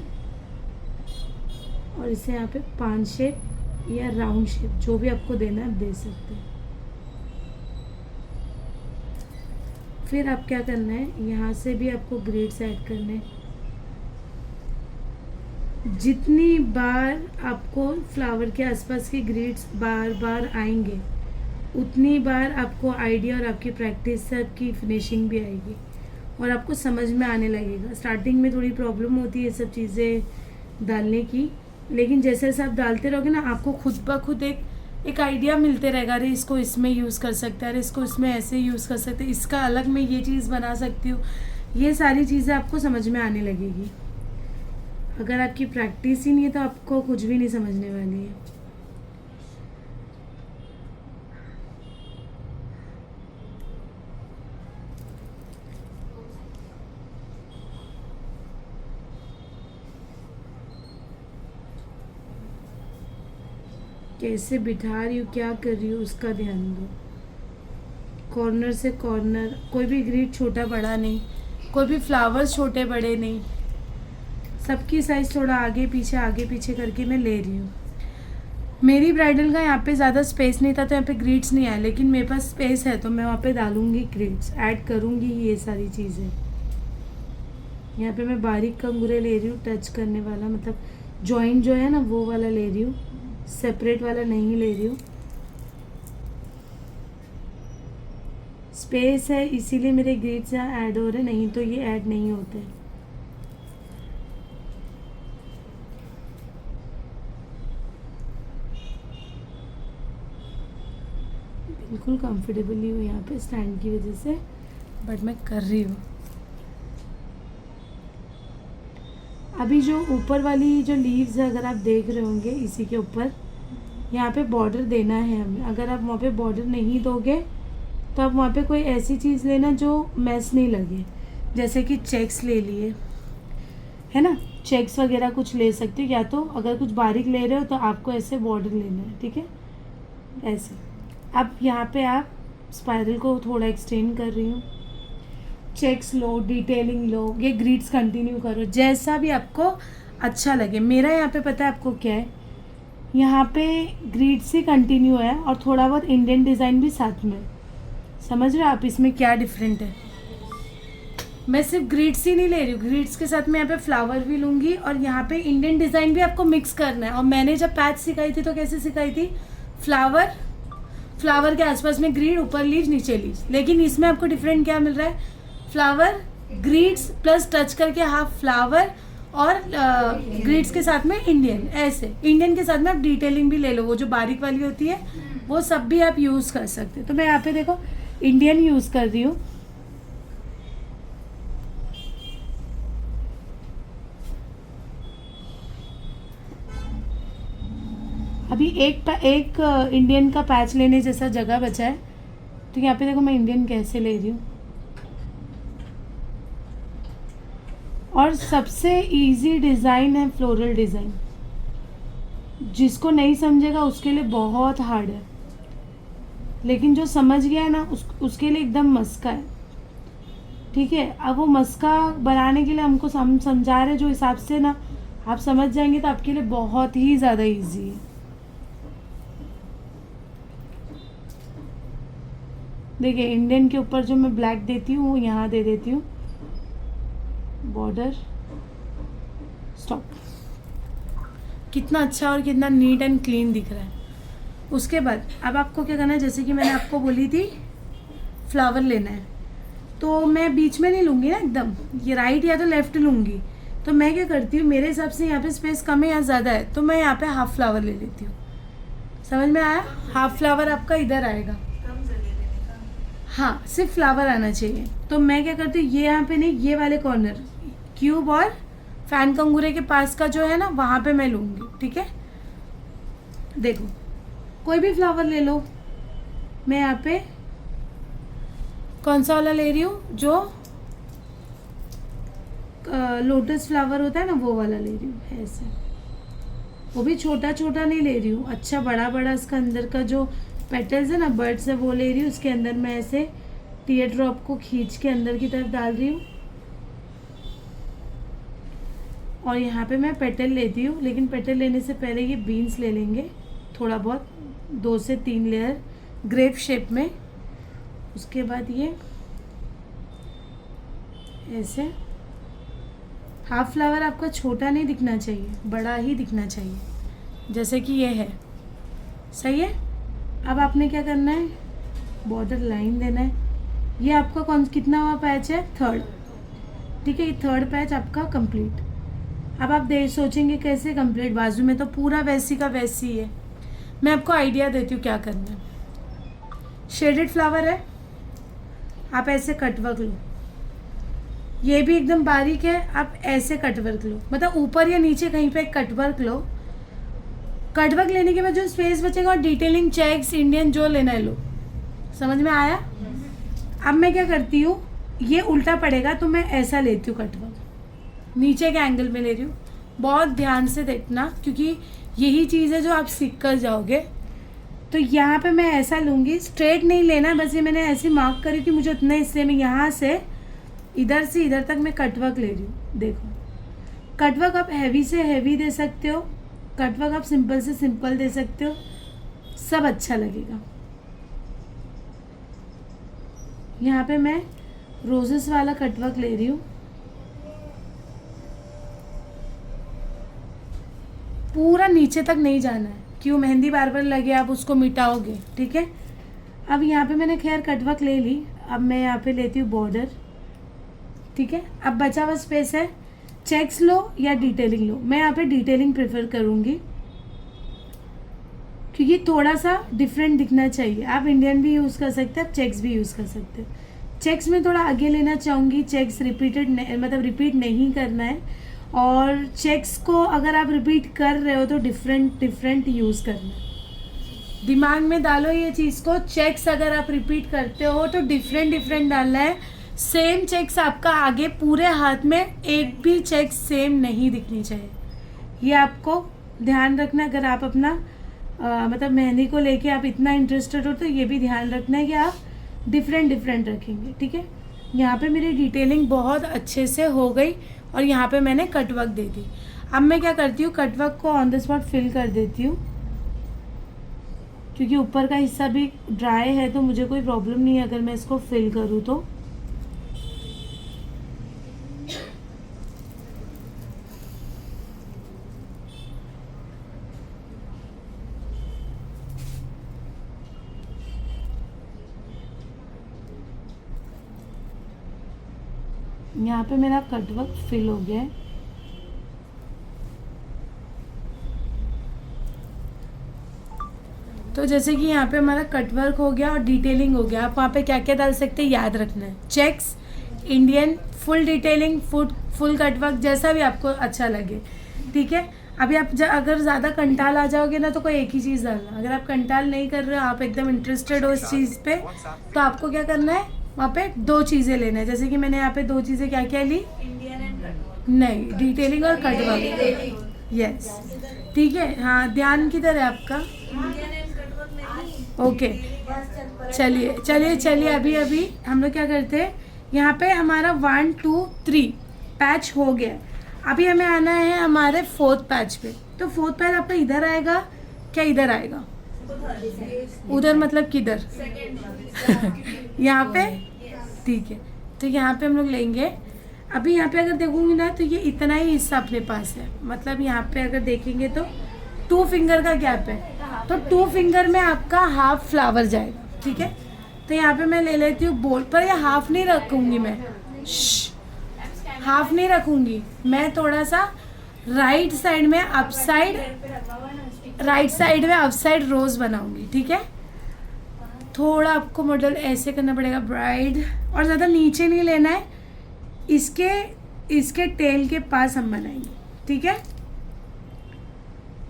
[SPEAKER 1] और इसे यहाँ पे 5 शेप या राउंड शेप जो भी आपको देना है दे सकते हैं। फिर आप क्या करना है, यहाँ से भी आपको ग्रिड्स ऐड करने हैं। जितनी बार आपको फ्लावर के आसपास के ग्रिड्स बार बार आएंगे, उतनी बार आपको आइडिया और आपकी प्रैक्टिस से आपकी फिनिशिंग भी आएगी और आपको समझ में आने लगेगा। स्टार्टिंग में थोड़ी प्रॉब्लम होती है सब चीज़ें डालने की, लेकिन जैसे जैसे आप डालते रहोगे ना, आपको खुद ब खुद एक आइडिया मिलते रहेगा। अरे इसको इसमें यूज़ कर सकते हैं, अरे इसको इसमें ऐसे यूज़ कर सकते हैं, इसका अलग मैं ये चीज़ बना सकती हूँ। ये सारी चीज़ें आपको समझ में आने लगेगी। अगर आपकी प्रैक्टिस ही नहीं है तो आपको कुछ भी नहीं समझने वाली है। कैसे बिठा रही हूँ, क्या कर रही हूँ, उसका ध्यान दो। कॉर्नर से कॉर्नर, कोई भी ग्रिड छोटा बड़ा नहीं, कोई भी फ्लावर्स छोटे बड़े नहीं, सबकी साइज़ थोड़ा आगे पीछे करके मैं ले रही हूँ। मेरी ब्राइडल का यहाँ पे ज़्यादा स्पेस नहीं था तो यहाँ पे ग्रिड्स नहीं आए, लेकिन मेरे पास स्पेस है तो मैं वहाँ पे डालूँगी ग्रिड्स, ऐड करूँगी ये सारी चीज़ें। यहाँ पे मैं बारीक कंगूरे ले रही हूँ, टच करने वाला, मतलब जॉइंट जो है ना वो वाला ले रही हूँ, सेपरेट वाला नहीं ले रही हूँ। स्पेस है इसीलिए मेरे ग्रिड्स यहाँ ऐड हो रहे, नहीं तो ये ऐड नहीं होते। बिल्कुल कंफर्टेबल नहीं हूँ यहाँ पे स्टैंड की वजह से, बट मैं कर रही हूँ। अभी जो ऊपर वाली जो लीव्स है, अगर आप देख रहे होंगे, इसी के ऊपर यहाँ पे बॉर्डर देना है हमें। अगर आप वहाँ पे बॉर्डर नहीं दोगे तो आप वहाँ पे कोई ऐसी चीज़ लेना जो मैस नहीं लगे, जैसे कि चेक्स ले लिए, है ना, चेक्स वगैरह कुछ ले सकते हो। या तो अगर कुछ बारीक ले रहे हो तो आपको ऐसे बॉर्डर लेना है, ठीक है, ऐसे। अब यहाँ पे आप स्पाइरल को थोड़ा एक्सटेंड कर रही हूँ, चेक्स लो, डिटेलिंग लो, ये ग्रिड्स कंटिन्यू करो, जैसा भी आपको अच्छा लगे। मेरा यहाँ पे पता है आपको क्या है, यहाँ पे ग्रिड्स ही कंटिन्यू है और थोड़ा बहुत इंडियन डिज़ाइन भी साथ में। समझ रहे हो आप इसमें क्या डिफरेंट है? मैं सिर्फ ग्रिड्स ही नहीं ले रही हूँ, ग्रिड्स के साथ मैं यहाँ पे फ्लावर भी लूँगी और यहाँ पे इंडियन डिज़ाइन भी आपको मिक्स करना है। और मैंने जब पैच सिखाई थी तो कैसे सिखाई थी, फ्लावर के आसपास में ग्रिड, ऊपर लीव्स, नीचे लीव्स। लेकिन इसमें आपको डिफरेंट क्या मिल रहा है, फ्लावर, ग्रिड्स प्लस टच करके हाफ फ्लावर और ग्रिड्स के साथ में इंडियन। ऐसे इंडियन के साथ में आप डिटेलिंग भी ले लो, वो जो बारीक वाली होती है वो सब भी आप यूज़ कर सकते हो। तो मैं यहाँ पे देखो इंडियन यूज़ कर रही हूँ। अभी एक इंडियन का पैच लेने जैसा जगह बचा है, तो यहाँ पे देखो मैं इंडियन कैसे ले रही हूँ। और सबसे इजी डिज़ाइन है फ्लोरल डिज़ाइन, जिसको नहीं समझेगा उसके लिए बहुत हार्ड है, लेकिन जो समझ गया है ना उसके लिए एकदम मस्का है। ठीक है, अब वो मस्का बनाने के लिए हमको समझा रहे जो हिसाब से ना आप समझ जाएंगे तो आपके लिए बहुत ही ज़्यादा इजी है। देखिए इंडियन के ऊपर जो मैं ब्लैक देती हूँ वो यहाँ दे देती हूँ, बॉर्डर स्टॉप। कितना अच्छा और कितना नीट एंड क्लीन दिख रहा है। उसके बाद अब आपको क्या करना है, जैसे कि मैंने आपको बोली थी फ्लावर लेना है, तो मैं बीच में नहीं लूँगी ना एकदम, ये राइट या तो लेफ्ट लूँगी। तो मैं क्या करती हूँ, मेरे हिसाब से यहाँ पे स्पेस कम है या ज़्यादा है, तो मैं यहाँ पे हाफ फ्लावर ले लेती हूँ। समझ में आया? हाफ फ्लावर आपका इधर आएगा। हाँ, सिर्फ फ्लावर आना चाहिए। तो मैं क्या करती हूँ, ये यहाँ पे नहीं, ये वाले कॉर्नर क्यूब और फैन कंगूरे के पास का जो है ना वहाँ पे मैं लूँगी। ठीक है, देखो कोई भी फ्लावर ले लो। मैं यहाँ पे कौन सा वाला ले रही हूँ, जो लोटस फ्लावर होता है ना वो वाला ले रही हूँ। ऐसे वो भी छोटा छोटा नहीं ले रही हूँ, अच्छा बड़ा बड़ा इसका अंदर का जो पेटल्स है ना बर्ड्स है वो ले रही हूँ। उसके अंदर मैं ऐसे टीयर ड्रॉप को खींच के अंदर की तरफ डाल रही हूँ, और यहाँ पे मैं पेटल लेती हूँ। लेकिन पेटल लेने से पहले ये बीन्स ले लेंगे थोड़ा बहुत, 2 से 3 लेयर ग्रेप शेप में। उसके बाद ये ऐसे हाफ फ्लावर आपका छोटा नहीं दिखना चाहिए, बड़ा ही दिखना चाहिए, जैसे कि ये है। सही है। अब आपने क्या करना है, बॉर्डर लाइन देना है। ये आपका कितना हुआ पैच है, 3rd। ठीक है, ये 3rd पैच आपका कंप्लीट। अब आप सोचेंगे कैसे कंप्लीट, बाजू में तो पूरा वैसी का वैसी है। मैं आपको आइडिया देती हूँ क्या करना है। शेडेड फ्लावर है, आप ऐसे कटवर्क लो, ये भी एकदम बारीक है, आप ऐसे कटवर्क लो, मतलब ऊपर या नीचे कहीं पे कटवर्क लो। कटवर्क लेने के बाद जो स्पेस बचेगा और डिटेलिंग चेक्स इंडियन जो लेना है लो। समझ में आया? अब मैं क्या करती हूँ, ये उल्टा पड़ेगा तो मैं ऐसा लेती हूँ कटवर्क, नीचे के एंगल में ले रही हूँ। बहुत ध्यान से देखना, क्योंकि यही चीज़ है जो आप सीख कर जाओगे। तो यहाँ पे मैं ऐसा लूँगी, स्ट्रेट नहीं लेना, बस ये मैंने ऐसे मार्क करी कि मुझे उतना हिस्से में यहाँ से इधर तक मैं कटवर्क ले रही हूँ। देखो कटवर्क आप हैवी से हैवी दे सकते हो, कटवर्क आप सिंपल से सिंपल दे सकते हो, सब अच्छा लगेगा। यहाँ पे मैं रोजेस वाला कटवर्क ले रही हूँ, पूरा नीचे तक नहीं जाना है, क्यों मेहंदी बार बार लगे आप उसको मिटाओगे। ठीक है, अब यहाँ पे मैंने खैर कटवर्क ले ली। अब मैं यहाँ पे लेती हूँ बॉर्डर। ठीक है, अब बचा हुआ स्पेस है, चेक्स लो या डिटेलिंग लो। मैं यहाँ पे डिटेलिंग प्रेफर करूँगी, क्योंकि थोड़ा सा डिफरेंट दिखना चाहिए। आप इंडियन भी यूज़ कर सकते हैं, आप चेक्स भी यूज़ कर सकते हैं। चेक्स में थोड़ा आगे लेना चाहूँगी, चेक्स मतलब रिपीट नहीं करना है, और चेक्स को अगर आप रिपीट कर रहे हो तो डिफरेंट यूज़ करना है। दिमाग में डालो ये चीज़ को, चेक्स अगर आप रिपीट करते हो तो डिफरेंट डालना है। सेम चेक्स आपका आगे पूरे हाथ में एक भी चेक सेम नहीं दिखनी चाहिए, ये आपको ध्यान रखना। अगर आप अपना मतलब मेहंदी को लेके आप इतना इंटरेस्टेड हो तो ये भी ध्यान रखना है कि आप डिफरेंट रखेंगे। ठीक है, यहाँ पे मेरी डिटेलिंग बहुत अच्छे से हो गई और यहाँ पे मैंने कटवर्क दे दी। अब मैं क्या करती हूँ, कटवर्क को ऑन द स्पॉट फिल कर देती हूँ, क्योंकि ऊपर का हिस्सा भी ड्राई है तो मुझे कोई प्रॉब्लम नहीं है अगर मैं इसको फिल करूँ तो। यहाँ पे मेरा कटवर्क फिल हो गया है। तो जैसे कि यहाँ पे हमारा कटवर्क हो गया और डिटेलिंग हो गया। आप वहाँ पे क्या क्या डाल सकते हैं याद रखना है, checks, Indian, full detailing, full cutwork, जैसा भी आपको अच्छा लगे। ठीक है, अभी आप अगर ज़्यादा कंटाल आ जाओगे ना तो कोई एक ही चीज़ डालना। अगर आप कंटाल नहीं कर रहे हो, आप एकदम इंटरेस्टेड हो इस चीज़ पे, तो आपको क्या करना है, वहाँ पे 2 चीज़ें लेना है। जैसे कि मैंने यहाँ पे 2 चीज़ें क्या क्या ली,
[SPEAKER 2] इंडियन एंड कटवर्क।
[SPEAKER 1] नहीं, डिटेलिंग और कट वर्क। यस, ठीक है। हाँ, ध्यान किधर है आपका? ओके, चलिए चलिए चलिए, अभी अभी हम लोग क्या करते हैं, यहाँ पे हमारा 1 2 3 पैच हो गया। अभी हमें आना है हमारे 4th पैच पे। तो 4th पैच आपका इधर आएगा क्या इधर आएगा? उधर मतलब किधर? यहाँ पे, ठीक है। तो यहाँ पे हम लोग लेंगे। अभी यहाँ पे अगर देखूंगी ना तो ये इतना ही हिस्सा अपने पास है, मतलब यहाँ पे अगर देखेंगे तो 2 फिंगर का गैप है, तो 2 फिंगर में आपका हाफ फ्लावर जाएगा, ठीक है। तो यहाँ पे मैं ले लेती हूँ बोल, पर ये हाफ नहीं रखूँगी मैं, हाफ नहीं रखूँगी मैं, थोड़ा सा राइट साइड में अपसाइड, राइट साइड में अपसाइड रोज बनाऊंगी, ठीक है। थोड़ा आपको मॉडल ऐसे करना पड़ेगा ब्राइड, और ज़्यादा नीचे नहीं लेना है, इसके टेल के पास हम बनाएंगे, ठीक है।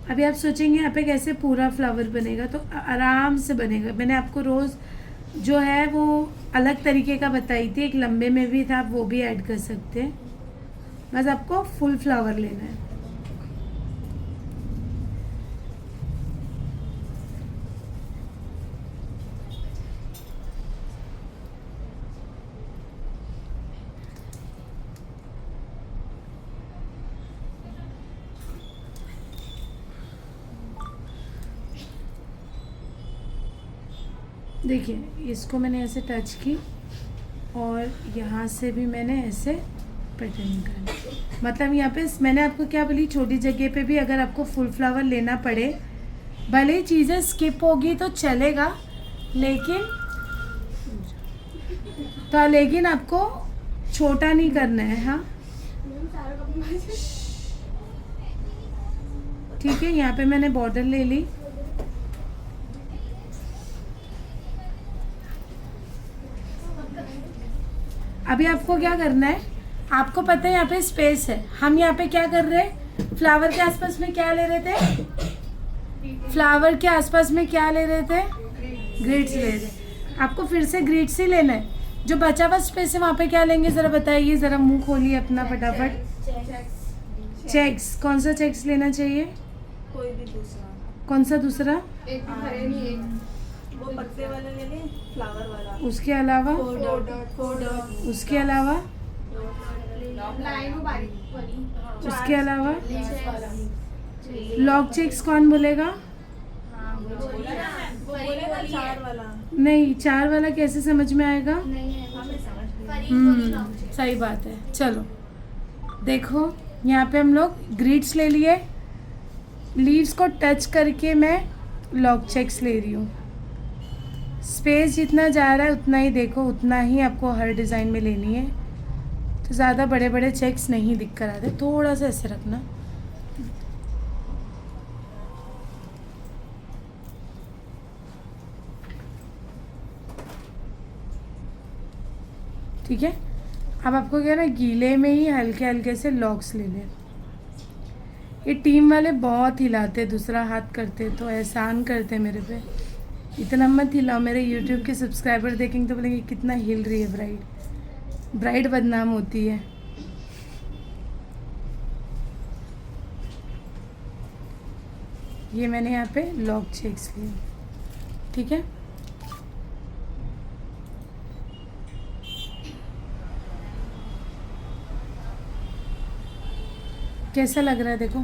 [SPEAKER 1] अभी आप सोचेंगे यहाँ पे कैसे पूरा फ्लावर बनेगा, तो आराम से बनेगा। मैंने आपको रोज़ जो है वो अलग तरीके का बताई थी, एक लंबे में भी था, आप वो भी ऐड कर सकते हैं। बस आपको फुल फ्लावर लेना है। देखिए, इसको मैंने ऐसे टच की और यहाँ से भी मैंने ऐसे पैटर्न निकाला। मतलब यहाँ पे मैंने आपको क्या बोली, छोटी जगह पे भी अगर आपको फुल फ्लावर लेना पड़े, भले ही चीज़ें स्किप होगी तो चलेगा, लेकिन आपको छोटा नहीं करना है। हाँ, ठीक है। यहाँ पे मैंने बॉर्डर ले ली। अभी आपको क्या करना है, आपको पता है यहाँ पे स्पेस है, हम यहाँ पे क्या कर रहे हैं, फ्लावर के आसपास में क्या ले रहे थे, फ्लावर के आसपास में क्या ले रहे थे, ग्रिड्स ले रहे। आपको फिर से ग्रिड्स ही लेना है। जो बचा हुआ स्पेस है वहाँ पे क्या लेंगे, ज़रा बताइए, ज़रा मुंह खोलिए अपना फटाफट। चेक्स, कौन सा चेक्स लेना चाहिए?
[SPEAKER 2] कोई भी दूसरा।
[SPEAKER 1] कौन सा दूसरा?
[SPEAKER 2] एक वो पत्ते वाला ले लें, फ्लावर वाला।
[SPEAKER 1] उसके अलावा? उसके अलावा? उसके अलावा? लॉक चेक्स कौन बोलेगा?
[SPEAKER 2] चार वाला
[SPEAKER 1] नहीं, 4 वाला कैसे समझ में आएगा? सही बात है। चलो देखो, यहाँ पे हम लोग ग्रिड्स ले लिए, लीव्स को टच करके मैं लॉक चेक्स ले रही हूँ। स्पेस जितना जा रहा है उतना ही देखो, उतना ही आपको हर डिज़ाइन में लेनी है। तो ज़्यादा बड़े बड़े चेक्स नहीं दिख कर आते, थोड़ा सा ऐसे रखना। ठीक है। अब आपको क्या ना, गीले में ही हल्के हल्के से लॉक्स ले लें। ये टीम वाले बहुत हिलाते, दूसरा हाथ करते, तो एहसान करते मेरे पे। इतना मत हिलाओ, मेरे यूट्यूब के सब्सक्राइबर देखेंगे तो बोलेंगे कितना हिल रही है ब्राइड। ब्राइड बदनाम होती है। ये मैंने यहाँ पे लॉक चेक्स लिए, ठीक है। कैसा लग रहा है देखो,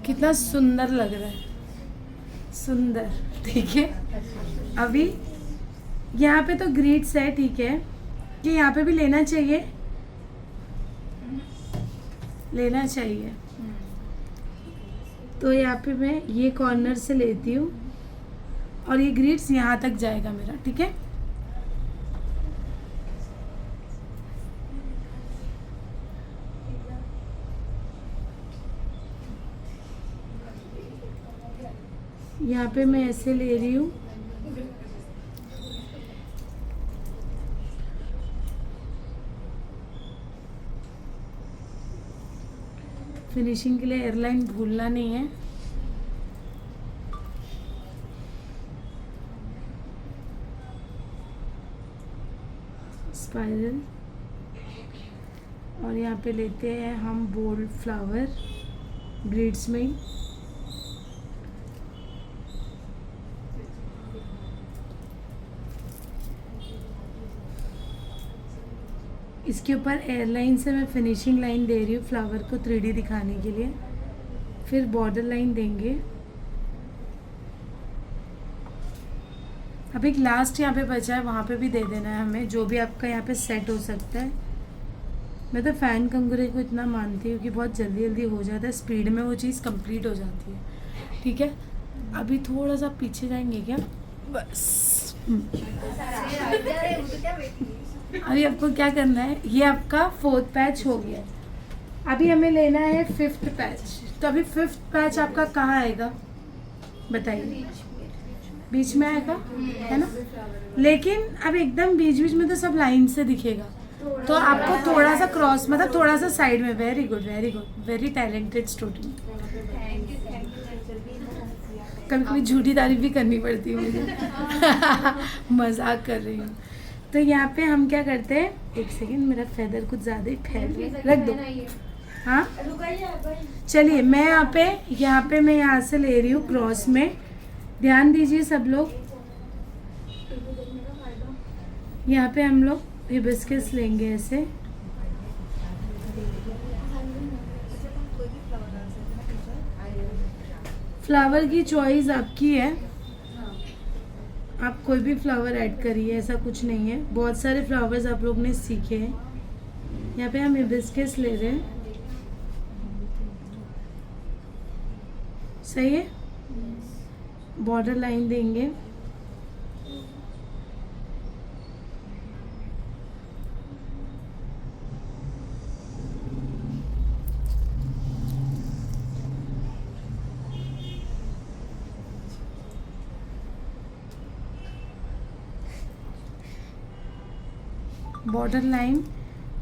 [SPEAKER 1] कितना सुंदर लग रहा है, सुंदर, ठीक है। अभी यहाँ पे तो ग्रिड्स है, ठीक है, कि यहाँ पे भी लेना चाहिए, लेना चाहिए। तो यहाँ पे मैं ये कॉर्नर से लेती हूँ और ये ग्रिड्स यहाँ तक जाएगा मेरा, ठीक है। यहाँ पे मैं ऐसे ले रही हूँ, फिनिशिंग के लिए एयरलाइन भूलना नहीं है। स्पाइरल और यहाँ पे लेते हैं हम बोल्ड फ्लावर ग्रिड्स में ही। इसके ऊपर एयरलाइन से मैं फिनिशिंग लाइन दे रही हूँ फ्लावर को 3D दिखाने के लिए। फिर बॉर्डर लाइन देंगे। अब एक लास्ट यहाँ पे बचा है, वहाँ पे भी दे देना है हमें, जो भी आपका यहाँ पे सेट हो सकता है। मैं तो फ़ैन कंगूरे को इतना मानती हूँ कि बहुत जल्दी जल्दी हो जाता है, स्पीड में वो चीज़ कंप्लीट हो जाती है। ठीक है, अभी थोड़ा सा पीछे जाएंगे क्या, बस। अभी आपको क्या करना है, ये आपका 4th पैच हो गया। अभी हमें लेना है 5th पैच। तो अभी 5th पैच आपका कहाँ आएगा बताइए? बीच में आएगा, है ना? लेकिन अब एकदम बीच बीच में तो सब लाइन से दिखेगा, तो आपको थोड़ा सा क्रॉस, मतलब थोड़ा सा साइड में। Very good, very good, very talented student. कभी कभी झूठी तारीफ भी करनी पड़ती है मुझे। मजाक कर रही हूँ। तो यहाँ पे हम क्या करते हैं, एक सेकेंड, मेरा फेदर कुछ ज़्यादा ही फैल गया, रख दो। हाँ चलिए, मैं यहाँ पे मैं यहाँ से ले रही हूँ क्रॉस में। ध्यान दीजिए सब लोग, यहाँ पे हम लोग हिबिस्कस लेंगे ऐसे। फ्लावर की चॉइस आपकी है, आप कोई भी फ्लावर ऐड करिए, ऐसा कुछ नहीं है। बहुत सारे फ्लावर्स आप लोग ने सीखे हैं। यहाँ पे हम हिबिस्कस ले रहे हैं, सही है। बॉर्डर लाइन देंगे। बॉर्डर लाइन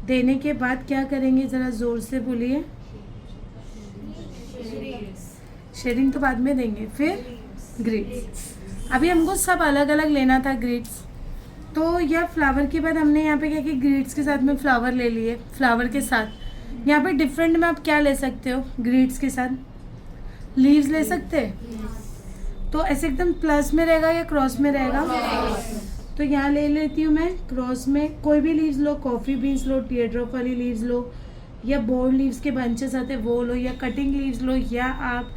[SPEAKER 1] देने के बाद क्या करेंगे, ज़रा ज़ोर से बोलिए। शेडिंग तो बाद में देंगे, फिर ग्रिड्स। अभी हमको सब अलग अलग लेना था ग्रिड्स। तो यह फ्लावर के बाद हमने यहाँ पे क्या कि ग्रिड्स के साथ में फ्लावर ले लिए। फ्लावर के साथ यहाँ पे डिफरेंट में आप क्या ले सकते हो, ग्रिड्स के साथ लीव्स ले सकते हैं। तो ऐसे एकदम प्लस में रहेगा या क्रॉस में रहेगा? तो यहाँ ले लेती हूँ मैं क्रॉस में। कोई भी लीव्स लो, कॉफ़ी बीन्स लो, टीयर ड्रॉप वाली लीव्स लो, या बोर्ड लीव्स के बंचेस आते वो लो, या कटिंग लीव्स लो, या आप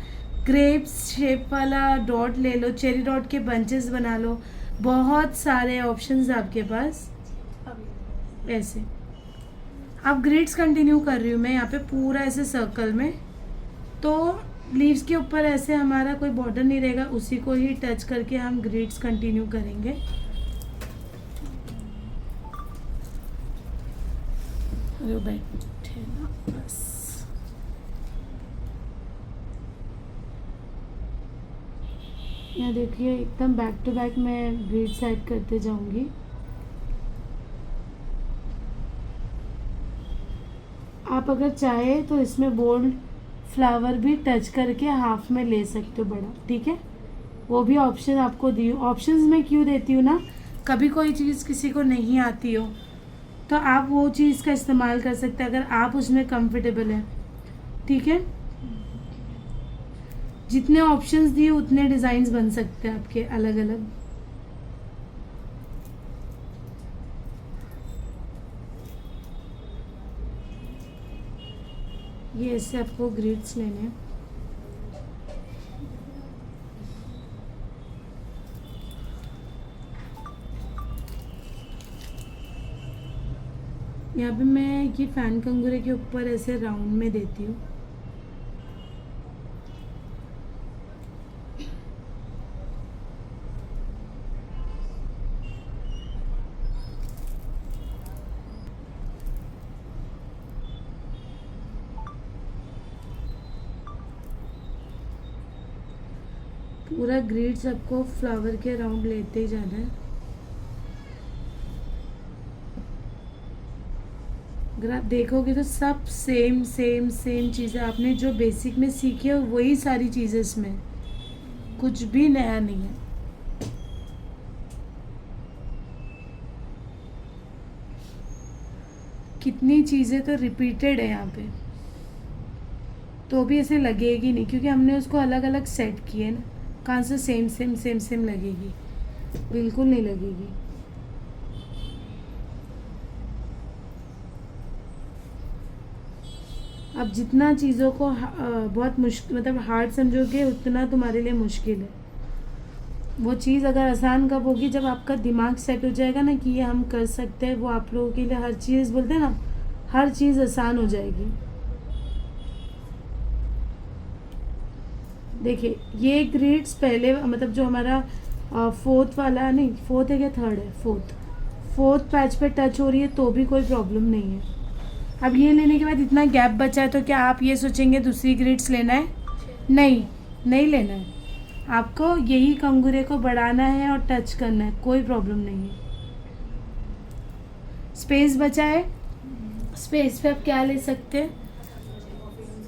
[SPEAKER 1] ग्रेप्स शेप वाला डॉट ले लो, चेरी डॉट के बंचेस बना लो। बहुत सारे ऑप्शंस आपके पास। ऐसे अब ग्रिड्स कंटिन्यू कर रही हूँ मैं यहाँ पे पूरा ऐसे सर्कल में। तो लीव्स के ऊपर ऐसे हमारा कोई बॉर्डर नहीं रहेगा, उसी को ही टच करके हम ग्रिड्स कंटिन्यू करेंगे। अरे बैठे ना, बस। यहाँ देखिए एकदम बैक टू बैक मैं ग्रिड्स ऐड करते जाऊंगी। आप अगर चाहे तो इसमें बोल्ड फ्लावर भी टच करके हाफ में ले सकते हो बड़ा, ठीक है। वो भी ऑप्शन आपको दी। ऑप्शंस मैं क्यों देती हूँ ना, कभी कोई चीज़ किसी को नहीं आती हो तो आप वो चीज़ का इस्तेमाल कर सकते हैं अगर आप उसमें कंफर्टेबल हैं, ठीक है। जितने ऑप्शंस दिए उतने डिज़ाइंस बन सकते हैं आपके अलग अलग। ये ऐसे आपको ग्रिड्स लेने हैं। यहाँ पे मैं ये फैन कंगूरे के ऊपर ऐसे राउंड में देती हूँ। पूरा ग्रिड्स आपको फ्लावर के राउंड लेते ही जाना है। अगर आप देखोगे तो सब सेम सेम सेम चीज़ें आपने जो बेसिक में सीखी है वही सारी चीज़ें इसमें, कुछ भी नया नहीं है। कितनी चीज़ें तो रिपीटेड है यहाँ पे, तो भी ऐसे लगेगी नहीं क्योंकि हमने उसको अलग अलग सेट किए ना। कहाँ से सेम सेम सेम सेम लगेगी, बिल्कुल नहीं लगेगी। अब जितना चीज़ों को बहुत मुश्किल मतलब हार्ड समझोगे उतना तुम्हारे लिए मुश्किल है। वो चीज़ अगर आसान कब होगी, जब आपका दिमाग सेट हो जाएगा ना कि ये हम कर सकते हैं। वो आप लोगों के लिए हर चीज़ बोलते हैं ना, हर चीज़ आसान हो जाएगी। देखिए ये ग्रेड्स पहले मतलब जो हमारा फोर्थ वाला नहीं, फोर्थ है क्या थर्ड है, फोर्थ पैच पे टच हो रही है तो भी कोई प्रॉब्लम नहीं है। अब ये लेने के बाद इतना गैप बचा है तो क्या आप ये सोचेंगे दूसरी ग्रेड्स लेना है? नहीं, नहीं लेना है। आपको यही कंगूरे को बढ़ाना है और टच करना है, कोई प्रॉब्लम नहीं है। स्पेस बचा है, स्पेस पे आप क्या ले सकते हैं?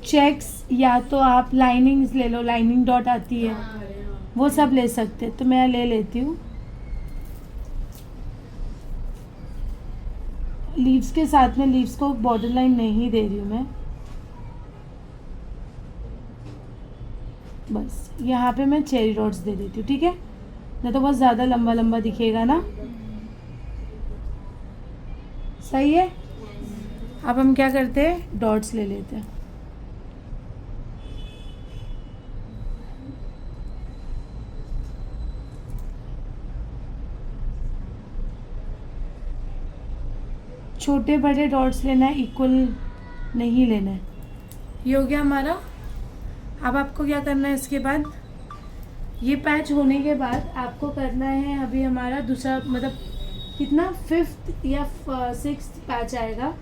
[SPEAKER 1] चेक्स या तो आप लाइनिंग्स ले लो, लाइनिंग डॉट आती है वो सब ले सकते हैं। तो मैं ले लेती हूँ। लीव्स के साथ में लीव्स को बॉर्डर लाइन नहीं दे रही हूँ मैं, बस यहाँ पे मैं चेरी डॉट्स दे देती हूँ, ठीक है? नहीं तो बहुत ज़्यादा लंबा लंबा दिखेगा ना। सही है। अब हम क्या करते हैं, डॉट्स ले लेते हैं। छोटे बड़े डॉट्स लेना है, इक्वल नहीं लेना है। ये हो गया हमारा। अब आपको क्या करना है, इसके बाद ये पैच होने के बाद आपको करना है अभी हमारा दूसरा मतलब कितना 5th या 6th पैच आएगा।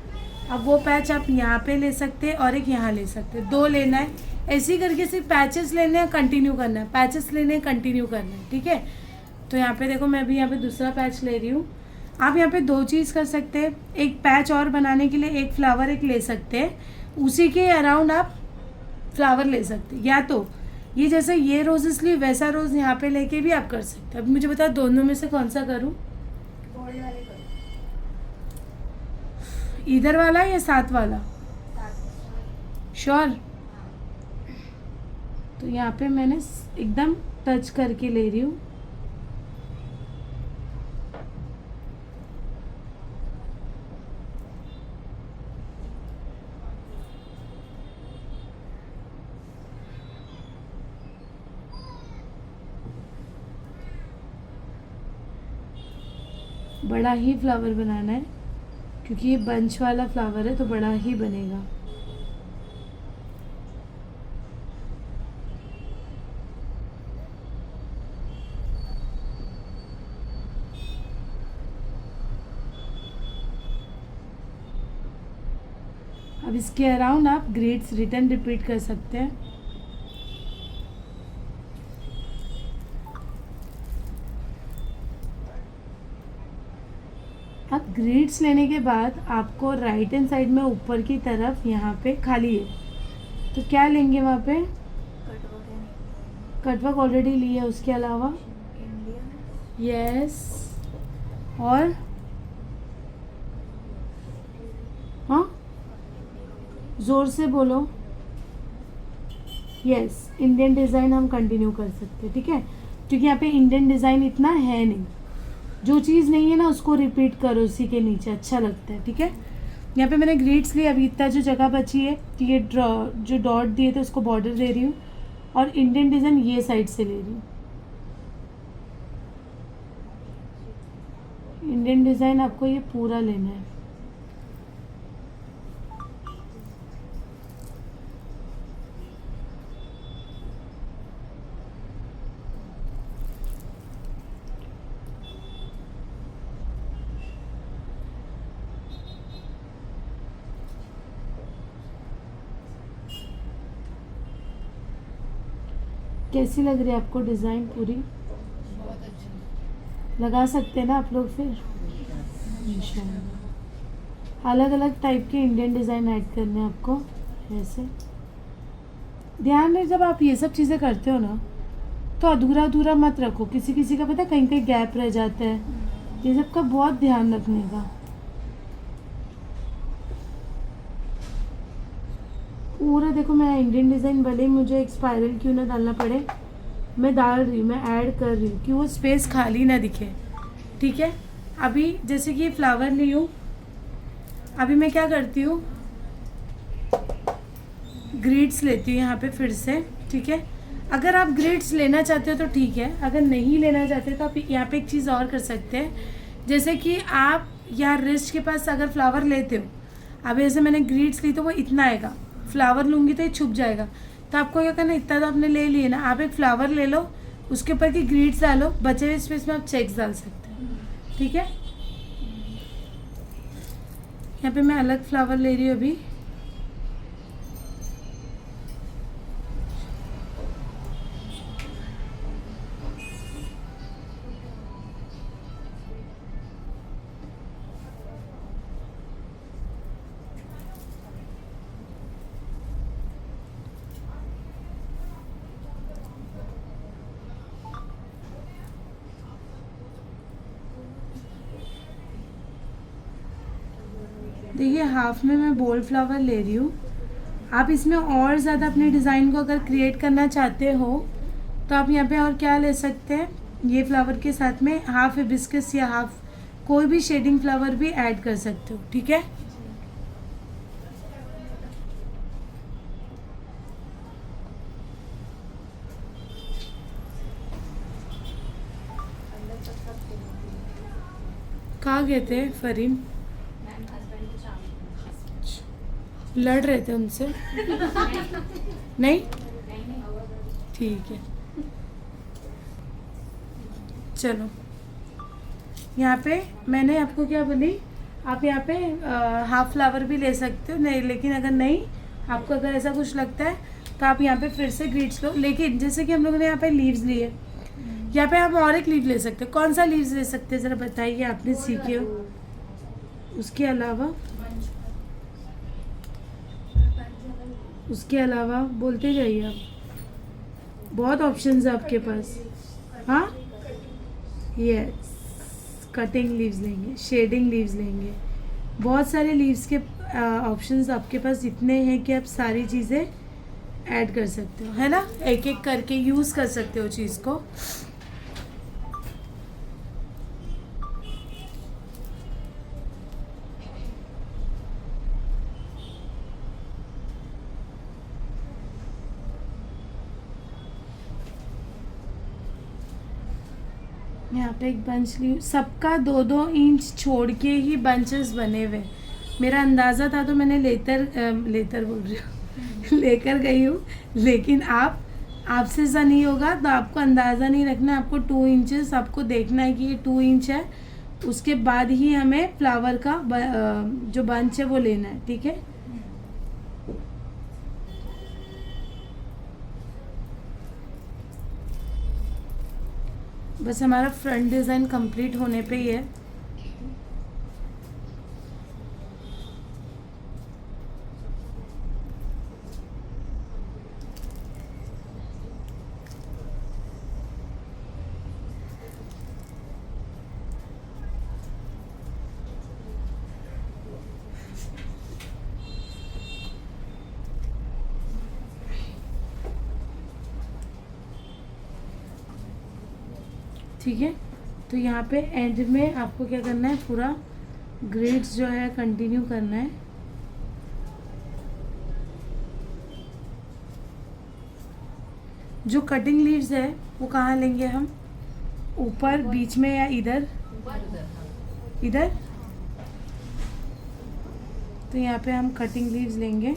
[SPEAKER 1] अब वो पैच आप यहाँ पे ले सकते हैं और एक यहाँ ले सकते हैं, 2 लेना है। ऐसे ही करके सिर्फ पैचेस लेने हैं, कंटिन्यू करना है, पैचेस लेने हैं, कंटिन्यू करना है, ठीक है? तो यहाँ पे देखो मैं भी यहाँ पे दूसरा पैच ले रही हूँ। आप यहाँ पे 2 चीज़ कर सकते हैं, एक पैच और बनाने के लिए एक फ्लावर एक ले सकते हैं, उसी के अराउंड आप फ्लावर ले सकते हैं, या तो ये जैसे ये रोज इसलिए वैसा रोज़ यहाँ पे लेके भी आप कर सकते हैं। अब मुझे बताओ दोनों में से कौन सा करूँ?
[SPEAKER 2] बॉडी वाले करो।
[SPEAKER 1] इधर वाला या साथ वाला? श्योर। तो यहाँ पे मैंने एकदम टच करके ले रही हूँ। बड़ा ही फ्लावर बनाना है क्योंकि ये बंच वाला फ्लावर है तो बड़ा ही बनेगा। अब इसके अराउंड आप ग्रेड्स रिटर्न रिपीट कर सकते हैं। अब ग्रेड्स लेने के बाद आपको राइट हैंड साइड में ऊपर की तरफ यहाँ पे खाली है, तो क्या लेंगे वहाँ पे? कटवर्क ऑलरेडी ली है, उसके अलावा यस और हाँ ज़ोर से बोलो। यस, इंडियन डिज़ाइन हम कंटिन्यू कर सकते हैं, ठीक है? क्योंकि यहाँ पे इंडियन डिज़ाइन इतना है नहीं, जो चीज़ नहीं है ना उसको रिपीट करो उसी के नीचे, अच्छा लगता है, ठीक है? यहाँ पे मैंने ग्रीड्स लिए, अभी इतना जो जगह बची है तो ये जो डॉट दिए थे उसको बॉर्डर दे रही हूँ और इंडियन डिज़ाइन ये साइड से ले रही हूँ। इंडियन डिज़ाइन आपको ये पूरा लेना है। कैसी लग रही है आपको डिज़ाइन पूरी?
[SPEAKER 2] बहुत अच्छा
[SPEAKER 1] लगा सकते हैं ना आप लोग फिर इंशाल्लाह। अलग अलग टाइप के इंडियन डिज़ाइन ऐड करने हैं आपको। ऐसे ध्यान रहे जब आप ये सब चीज़ें करते हो ना तो अधूरा अधूरा मत रखो। किसी किसी का पता है कहीं कहीं गैप रह जाता है, ये सब का बहुत ध्यान रखने का। पूरा देखो, मैं इंडियन डिज़ाइन भले ही मुझे एक स्पाइरल क्यों ना डालना पड़े, मैं डाल रही हूँ, मैं ऐड कर रही हूँ कि वो स्पेस खाली ना दिखे। ठीक है, अभी जैसे कि फ्लावर ली हूँ, अभी मैं क्या करती हूँ, ग्रिड्स लेती हूँ यहाँ पे फिर से। ठीक है, अगर आप ग्रिड्स लेना चाहते हो तो ठीक है, अगर नहीं लेना चाहते तो आप यहाँ पे एक चीज़ और कर सकते हैं। जैसे कि आप यहाँ रिस्ट के पास अगर फ्लावर लेते हो, अभी जैसे मैंने ग्रिड्स ली तो वो इतना आएगा, फ्लावर लूँगी तो ये छुप जाएगा। तो आपको क्या करना, इतना तो आपने ले लिए ना, आप एक फ्लावर ले लो, उसके ऊपर की ग्रिड्स डालो, बचे हुए स्पेस में आप चेक्स डाल सकते हो। ठीक है, यहाँ पे मैं अलग फ्लावर ले रही हूँ अभी। देखिए, हाफ में मैं बोल्ड फ्लावर ले रही हूँ। आप इसमें और ज़्यादा अपने डिज़ाइन को अगर क्रिएट करना चाहते हो तो आप यहाँ पे और क्या ले सकते हैं, ये फ्लावर के साथ में हाफ हिबिस्कस या हाफ कोई भी शेडिंग फ्लावर भी ऐड कर सकते हो। ठीक है, कहाँ गए थे फरीन? लड़ रहे थे उनसे? नहीं, ठीक है, चलो। यहाँ पे मैंने आपको क्या बोली, आप यहाँ पे हाफ फ्लावर भी ले सकते हो, नहीं लेकिन अगर नहीं, आपको अगर ऐसा कुछ लगता है तो आप यहाँ पे फिर से ग्रीड्स लो। लेकिन जैसे कि हम लोगों ने यहाँ पे लीव्स लिए, यहाँ पे आप और एक लीव ले सकते हो। कौन सा लीव्स ले सकते हैं ज़रा बताइए, आपने सीखे हो। उसके अलावा बोलते जाइए आप, बहुत ऑप्शंस है आपके पास। हाँ, यस, कटिंग लीव्स लेंगे, शेडिंग लीव्स लेंगे, बहुत सारे लीव्स के ऑप्शंस आपके पास इतने हैं कि आप सारी चीज़ें ऐड कर सकते हो, है ना, एक एक करके यूज़ कर सकते हो चीज़ को। यहाँ पे एक बंच ली, सबका 2-2 इंच छोड़ के ही बंचेस बने हुए। मेरा अंदाज़ा था तो मैंने लेकर बोल रही हूँ लेकर गई हूँ, लेकिन आपसे ऐसा नहीं होगा तो आपको अंदाज़ा नहीं रखना, आपको 2 इंचेस आपको देखना है कि ये 2 इंच है, उसके बाद ही हमें फ्लावर का जो बंच है वो लेना है। ठीक है, बस हमारा फ्रंट डिज़ाइन कंप्लीट होने पे ही है। ठीक है, तो यहाँ पे एंड में आपको क्या करना है, पूरा ग्रिड्स जो है कंटिन्यू करना है। जो कटिंग लीव्स है वो कहाँ लेंगे हम, ऊपर, बीच में या इधर? इधर। तो यहाँ पे हम कटिंग लीव्स लेंगे।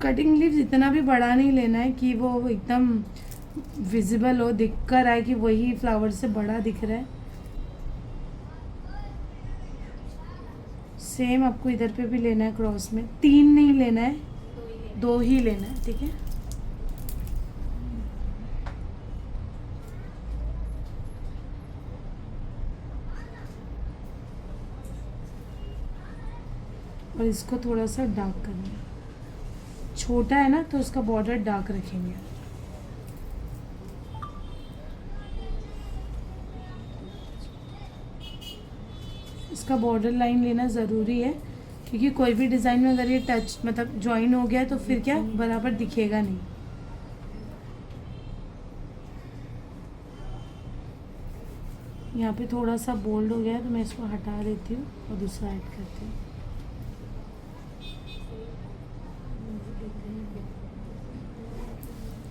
[SPEAKER 1] कटिंग लीव्स इतना भी बड़ा नहीं लेना है कि वो एकदम विजिबल हो, दिख कर आए कि वही फ्लावर से बड़ा दिख रहा है। सेम आपको इधर पे भी लेना है, क्रॉस में 3 नहीं लेना है, 2 ही लेना है। ठीक है, और इसको थोड़ा सा डार्क करना है, छोटा है ना तो उसका बॉर्डर डार्क रखेंगे। इसका बॉर्डर लाइन लेना ज़रूरी है क्योंकि कोई भी डिज़ाइन में अगर ये टच मतलब ज्वाइन हो गया तो फिर क्या बराबर दिखेगा नहीं। यहाँ पे थोड़ा सा बोल्ड हो गया है तो मैं इसको हटा देती हूँ और दूसरा ऐड करती हूँ।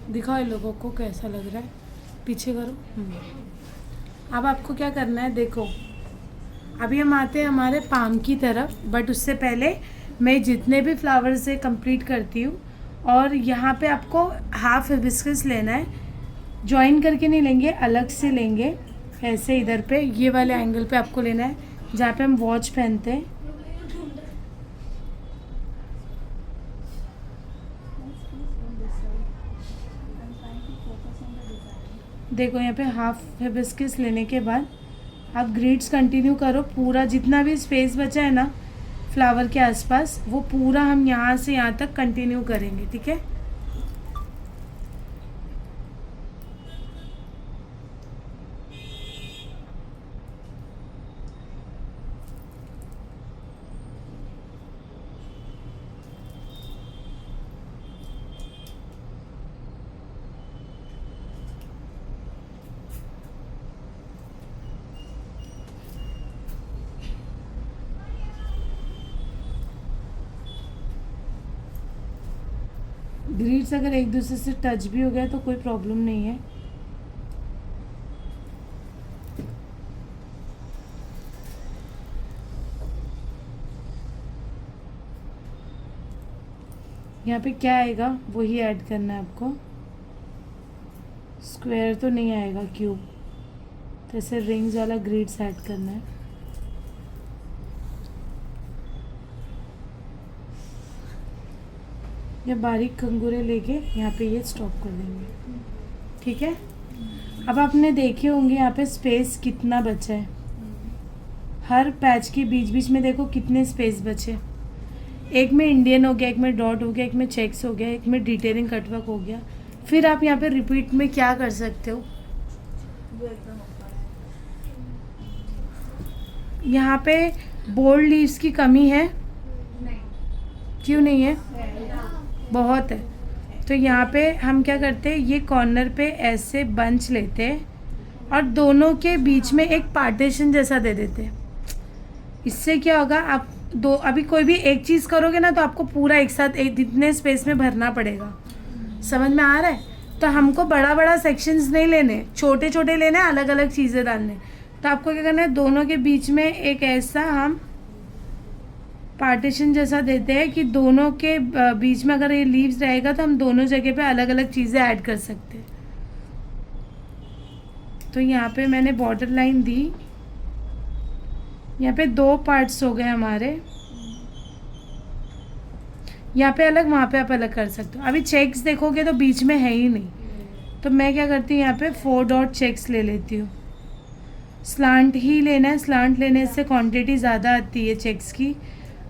[SPEAKER 1] दिखाओ इन लोगों को कैसा लग रहा है, पीछे करो। अब आपको क्या करना है, देखो अभी हम आते हैं हमारे पाम की तरफ, बट उससे पहले मैं जितने भी फ्लावर्स से कंप्लीट करती हूँ। और यहाँ पे आपको हाफ हिबिस्कस लेना है, जॉइन करके नहीं लेंगे, अलग से लेंगे। ऐसे इधर पे ये वाले एंगल पे आपको लेना है जहाँ पे हम वॉच पहनते हैं। देखो यहाँ पे हाफ हिबिस्कस लेने के बाद आप ग्रिड्स कंटिन्यू करो। पूरा जितना भी स्पेस बचा है ना फ्लावर के आसपास, वो पूरा हम यहाँ से यहाँ तक कंटिन्यू करेंगे, ठीक है। ग्रिड्स अगर एक दूसरे से टच भी हो गया तो कोई प्रॉब्लम नहीं है। यहाँ पे क्या आएगा वही ऐड करना है आपको। स्क्वायर तो नहीं आएगा, क्यूब, तो ऐसे रिंग्स वाला ग्रिड्स ऐड करना है। या बारीक खंगूरे लेके यहाँ पे ये स्टॉप कर देंगे, ठीक है। अब आपने देखे होंगे यहाँ पे स्पेस कितना बचा है। हर पैच के बीच बीच में देखो कितने स्पेस बचे। एक में इंडियन हो गया, एक में डॉट हो गया, एक में चेक्स हो गया, एक में डिटेलिंग कटवर्क हो गया। फिर आप यहाँ पे रिपीट में क्या कर सकते हो, यहाँ पे बोल्ड लीव्स की कमी है, क्यों नहीं है, बहुत है। तो यहाँ पे हम क्या करते हैं, ये कॉर्नर पे ऐसे बंच लेते हैं और दोनों के बीच में एक पार्टीशन जैसा दे देते हैं। इससे क्या होगा, आप दो अभी कोई भी एक चीज़ करोगे ना तो आपको पूरा एक साथ एक इतने स्पेस में भरना पड़ेगा। समझ में आ रहा है। तो हमको बड़ा बड़ा सेक्शंस नहीं लेने, छोटे छोटे लेने, अलग अलग चीज़ें डालने। तो आपको क्या करना है, दोनों के बीच में एक ऐसा हम पार्टीशन जैसा देते हैं कि दोनों के बीच में अगर ये लीव्स रहेगा तो हम दोनों जगह पे अलग अलग चीज़ें ऐड कर सकते हैं। तो यहाँ पे मैंने बॉर्डर लाइन दी, यहाँ पे दो पार्ट्स हो गए हमारे, यहाँ पे अलग, वहाँ पे आप अलग कर सकते हो। अभी चेक्स देखोगे तो बीच में है ही नहीं, तो मैं क्या करती हूँ, यहाँ पे 4 डॉट चेक्स ले लेती हूँ। स्लांट ही लेना है, स्लांट लेने से क्वांटिटी ज़्यादा आती है चेक्स की,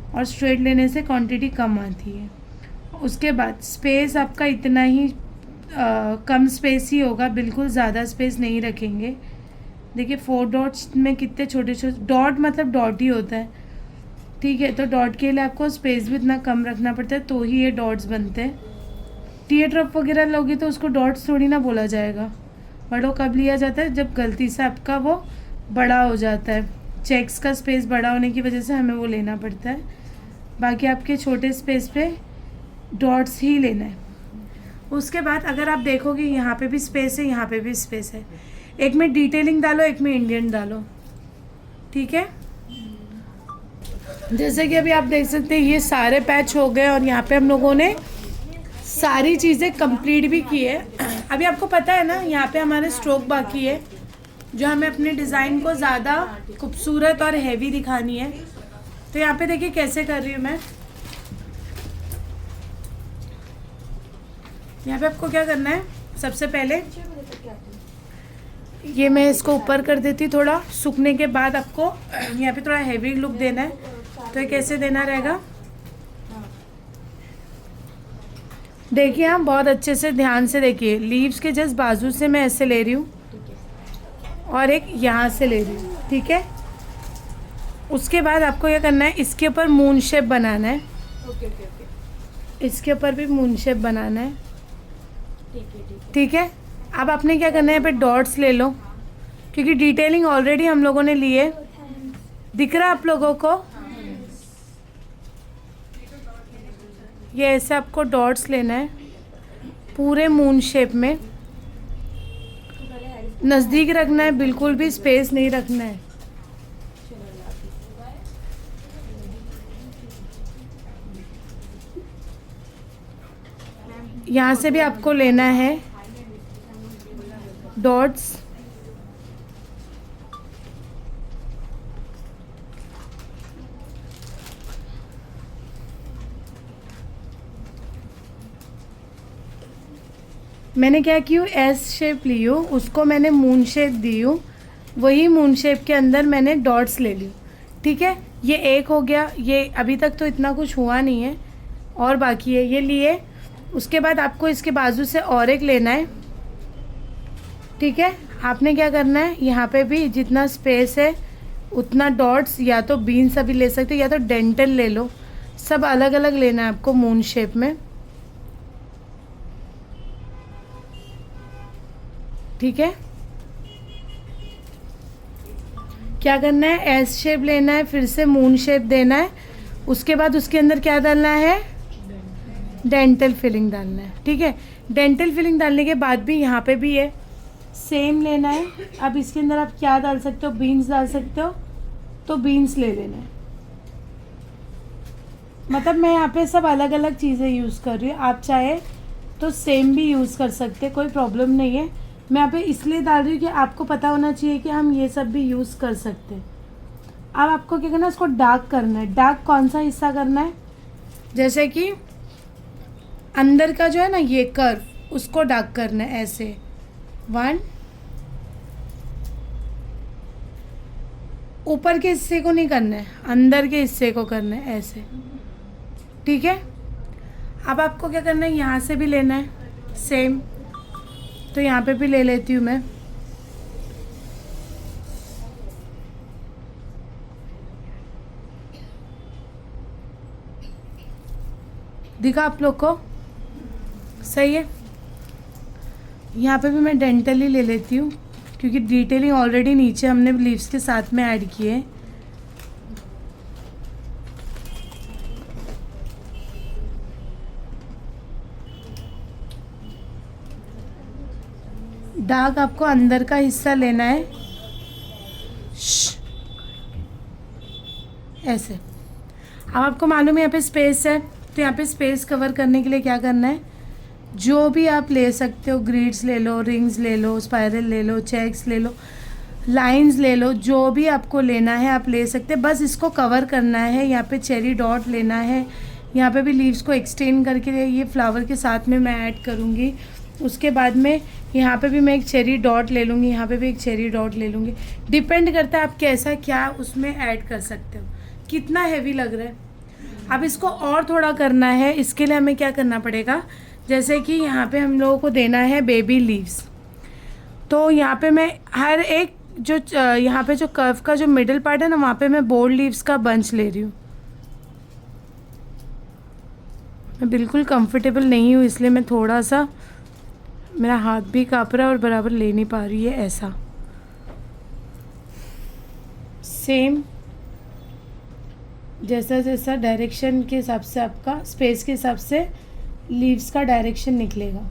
[SPEAKER 1] और स्ट्रेट लेने से क्वांटिटी कम आती है। उसके बाद स्पेस आपका इतना ही कम स्पेस ही होगा, बिल्कुल ज़्यादा स्पेस नहीं रखेंगे। देखिए 4 डॉट्स में कितने छोटे छोटे डॉट, मतलब डॉट ही होता है, ठीक है। तो डॉट के लिए आपको स्पेस भी इतना कम रखना पड़ता है, तो ही ये डॉट्स बनते हैं। टीयर ड्रॉप वगैरह लोगे तो उसको डॉट्स थोड़ी ना बोला जाएगा, बट वो कब लिया जाता है, जब गलती से आपका वो बड़ा हो जाता है। चेक्स का स्पेस बड़ा होने की वजह से हमें वो लेना पड़ता है। बाकी आपके छोटे स्पेस पे डॉट्स ही लेना है। उसके बाद अगर आप देखोगे यहाँ पे भी स्पेस है, यहाँ पे भी स्पेस है, एक में डिटेलिंग डालो, एक में इंडियन डालो, ठीक है। जैसे कि अभी आप देख सकते हैं ये सारे पैच हो गए और यहाँ पे हम लोगों ने सारी चीज़ें कंप्लीट भी की है। अभी आपको पता है ना, यहाँ पे हमारे स्ट्रोक बाकी है, जो हमें अपने डिज़ाइन को ज़्यादा खूबसूरत और हैवी दिखानी है। तो यहाँ पे देखिए कैसे कर रही हूँ मैं। यहाँ पे आपको क्या करना है, सबसे पहले ये मैं इसको ऊपर कर देती हूँ थोड़ा। सूखने के बाद आपको यहाँ पे थोड़ा हैवी लुक देना है, तो ये कैसे देना रहेगा, देखिए हम बहुत अच्छे से ध्यान से देखिए। लीव्स के जस्ट बाजू से मैं ऐसे ले रही हूँ और एक यहाँ से ले रही हूँ, ठीक है। उसके बाद आपको क्या करना है, इसके ऊपर मून शेप बनाना है।
[SPEAKER 2] ओके ओके ओके,
[SPEAKER 1] इसके ऊपर भी मून शेप बनाना है।
[SPEAKER 2] ठीक है ठीक है।
[SPEAKER 1] ठीक है, अब आपने क्या करना है, यहाँ पे डॉट्स ले लो, क्योंकि डिटेलिंग ऑलरेडी हम लोगों ने ली है। दिख रहा है आप लोगों को? ये ऐसे आपको डॉट्स लेना है पूरे मून शेप में। नज़दीक रखना है, बिल्कुल भी स्पेस नहीं रखना है। यहाँ से भी आपको लेना है डॉट्स। मैंने क्या की हूँ, एस शेप ली हूँ, उसको मैंने मून शेप दी हूँ, वही मून शेप के अंदर मैंने डॉट्स ले ली। ठीक है, ये एक हो गया। ये अभी तक तो इतना कुछ हुआ नहीं है और बाकी है, ये लिए। उसके बाद आपको इसके बाजू से और एक लेना है। ठीक है, आपने क्या करना है, यहाँ पे भी जितना स्पेस है उतना डॉट्स, या तो बीन्स अभी ले सकते हो या तो डेंटल ले लो, सब अलग अलग लेना है आपको मून शेप में। ठीक है, क्या करना है, एस शेप लेना है, फिर से मून शेप देना है। उसके बाद उसके अंदर क्या डालना है, डेंटल फिलिंग डालना है। ठीक है, डेंटल फिलिंग डालने के बाद भी यहाँ पे भी है, सेम लेना है। अब इसके अंदर आप क्या डाल सकते हो, बीन्स डाल सकते हो, तो बीन्स ले लेना है। मतलब मैं यहाँ पे सब अलग अलग चीज़ें यूज़ कर रही हूँ, आप चाहे तो सेम भी यूज़ कर सकते, कोई प्रॉब्लम नहीं है। मैं यहाँ पे इसलिए डाल रही हूँ कि आपको पता होना चाहिए कि हम ये सब भी यूज़ कर सकते हैं। अब आपको क्या करना है, इसको डार्क करना है। डार्क कौन सा हिस्सा करना है, जैसे कि अंदर का जो है ना ये कर्व, उसको डार्क करना है ऐसे। 1, ऊपर के हिस्से को नहीं करना है, अंदर के हिस्से को करना है ऐसे। ठीक है, अब आपको क्या करना है, यहाँ से भी लेना है सेम, तो यहाँ पे भी ले लेती हूँ मैं। दिखा आप लोग को? सही है, यहाँ पे भी मैं डेंटल ही ले लेती हूँ, क्योंकि डिटेलिंग ऑलरेडी नीचे हमने लीव्स के साथ में ऐड किए है। डार्क आपको अंदर का हिस्सा लेना है ऐसे। अब आपको मालूम है यहाँ पे स्पेस है, तो यहाँ पे स्पेस कवर करने के लिए क्या करना है, जो भी आप ले सकते हो, ग्रिड्स ले लो, रिंग्स ले लो, स्पाइरल ले लो, चेक्स ले लो, लाइंस ले लो, जो भी आपको लेना है आप ले सकते हैं। बस इसको कवर करना है। यहाँ पे चेरी डॉट लेना है, यहाँ पे भी लीव्स को एक्सटेंड करके ये फ्लावर के साथ में मैं ऐड करूँगी। उसके बाद में यहाँ पे भी मैं एक चेरी डॉट ले लूँगी, यहाँ पे भी एक चेरी डॉट ले लूँगी। डिपेंड करता है आप कैसा क्या उसमें ऐड कर सकते हो, कितना हैवी लग रहा है। अब इसको और थोड़ा करना है, इसके लिए हमें क्या करना पड़ेगा, जैसे कि यहाँ पे हम लोगों को देना है बेबी लीव्स, तो यहाँ पे मैं हर एक जो यहाँ पे जो कर्व का जो मिडल पार्ट है ना, वहाँ पे मैं बोल्ड लीव्स का बंच ले रही हूँ। मैं बिल्कुल कंफर्टेबल नहीं हूँ, इसलिए मैं थोड़ा सा, मेरा हाथ भी काँप रहा है और बराबर ले नहीं पा रही है ऐसा। सेम जैसा जैसा डायरेक्शन के हिसाब से, आपका स्पेस के हिसाब से लीव्स का डायरेक्शन निकलेगा।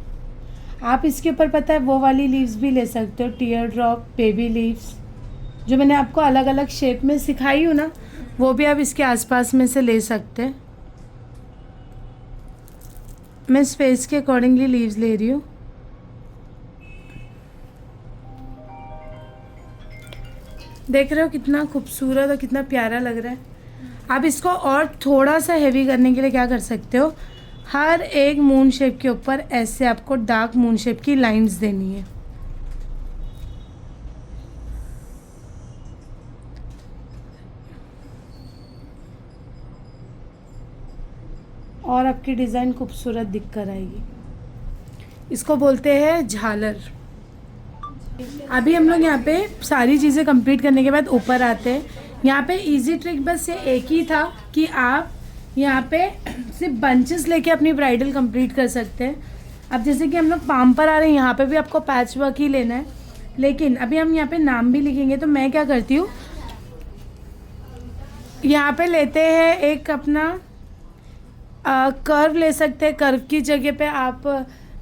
[SPEAKER 1] आप इसके ऊपर पता है वो वाली लीव्स भी ले सकते हो, टीयर ड्रॉप, बेबी लीव्स, जो मैंने आपको अलग अलग शेप में सिखाई हूँ ना, वो भी आप इसके आसपास में से ले सकते हैं। मैं स्पेस के अकॉर्डिंगली लीव्स ले रही हूँ। देख रहे हो कितना खूबसूरत और कितना प्यारा लग रहा है। आप इसको और थोड़ा सा हेवी करने के लिए क्या कर सकते हो, हर एक मून शेप के ऊपर ऐसे आपको डार्क मून शेप की लाइंस देनी है। और आपकी डिज़ाइन खूबसूरत दिख कर आएगी। इसको बोलते हैं झालर। अभी हम लोग यहाँ पे सारी चीज़ें कंप्लीट करने के बाद ऊपर आते हैं। यहाँ पे इजी ट्रिक बस ये एक ही था कि आप यहाँ पे सिर्फ बंचेस लेके अपनी ब्राइडल कंप्लीट कर सकते हैं। अब जैसे कि हम लोग पाम पर आ रहे हैं, यहाँ पे भी आपको पैच वर्क ही लेना है, लेकिन अभी हम यहाँ पे नाम भी लिखेंगे। तो मैं क्या करती हूँ, यहाँ पे लेते हैं एक अपना कर्व ले सकते हैं। कर्व की जगह पे आप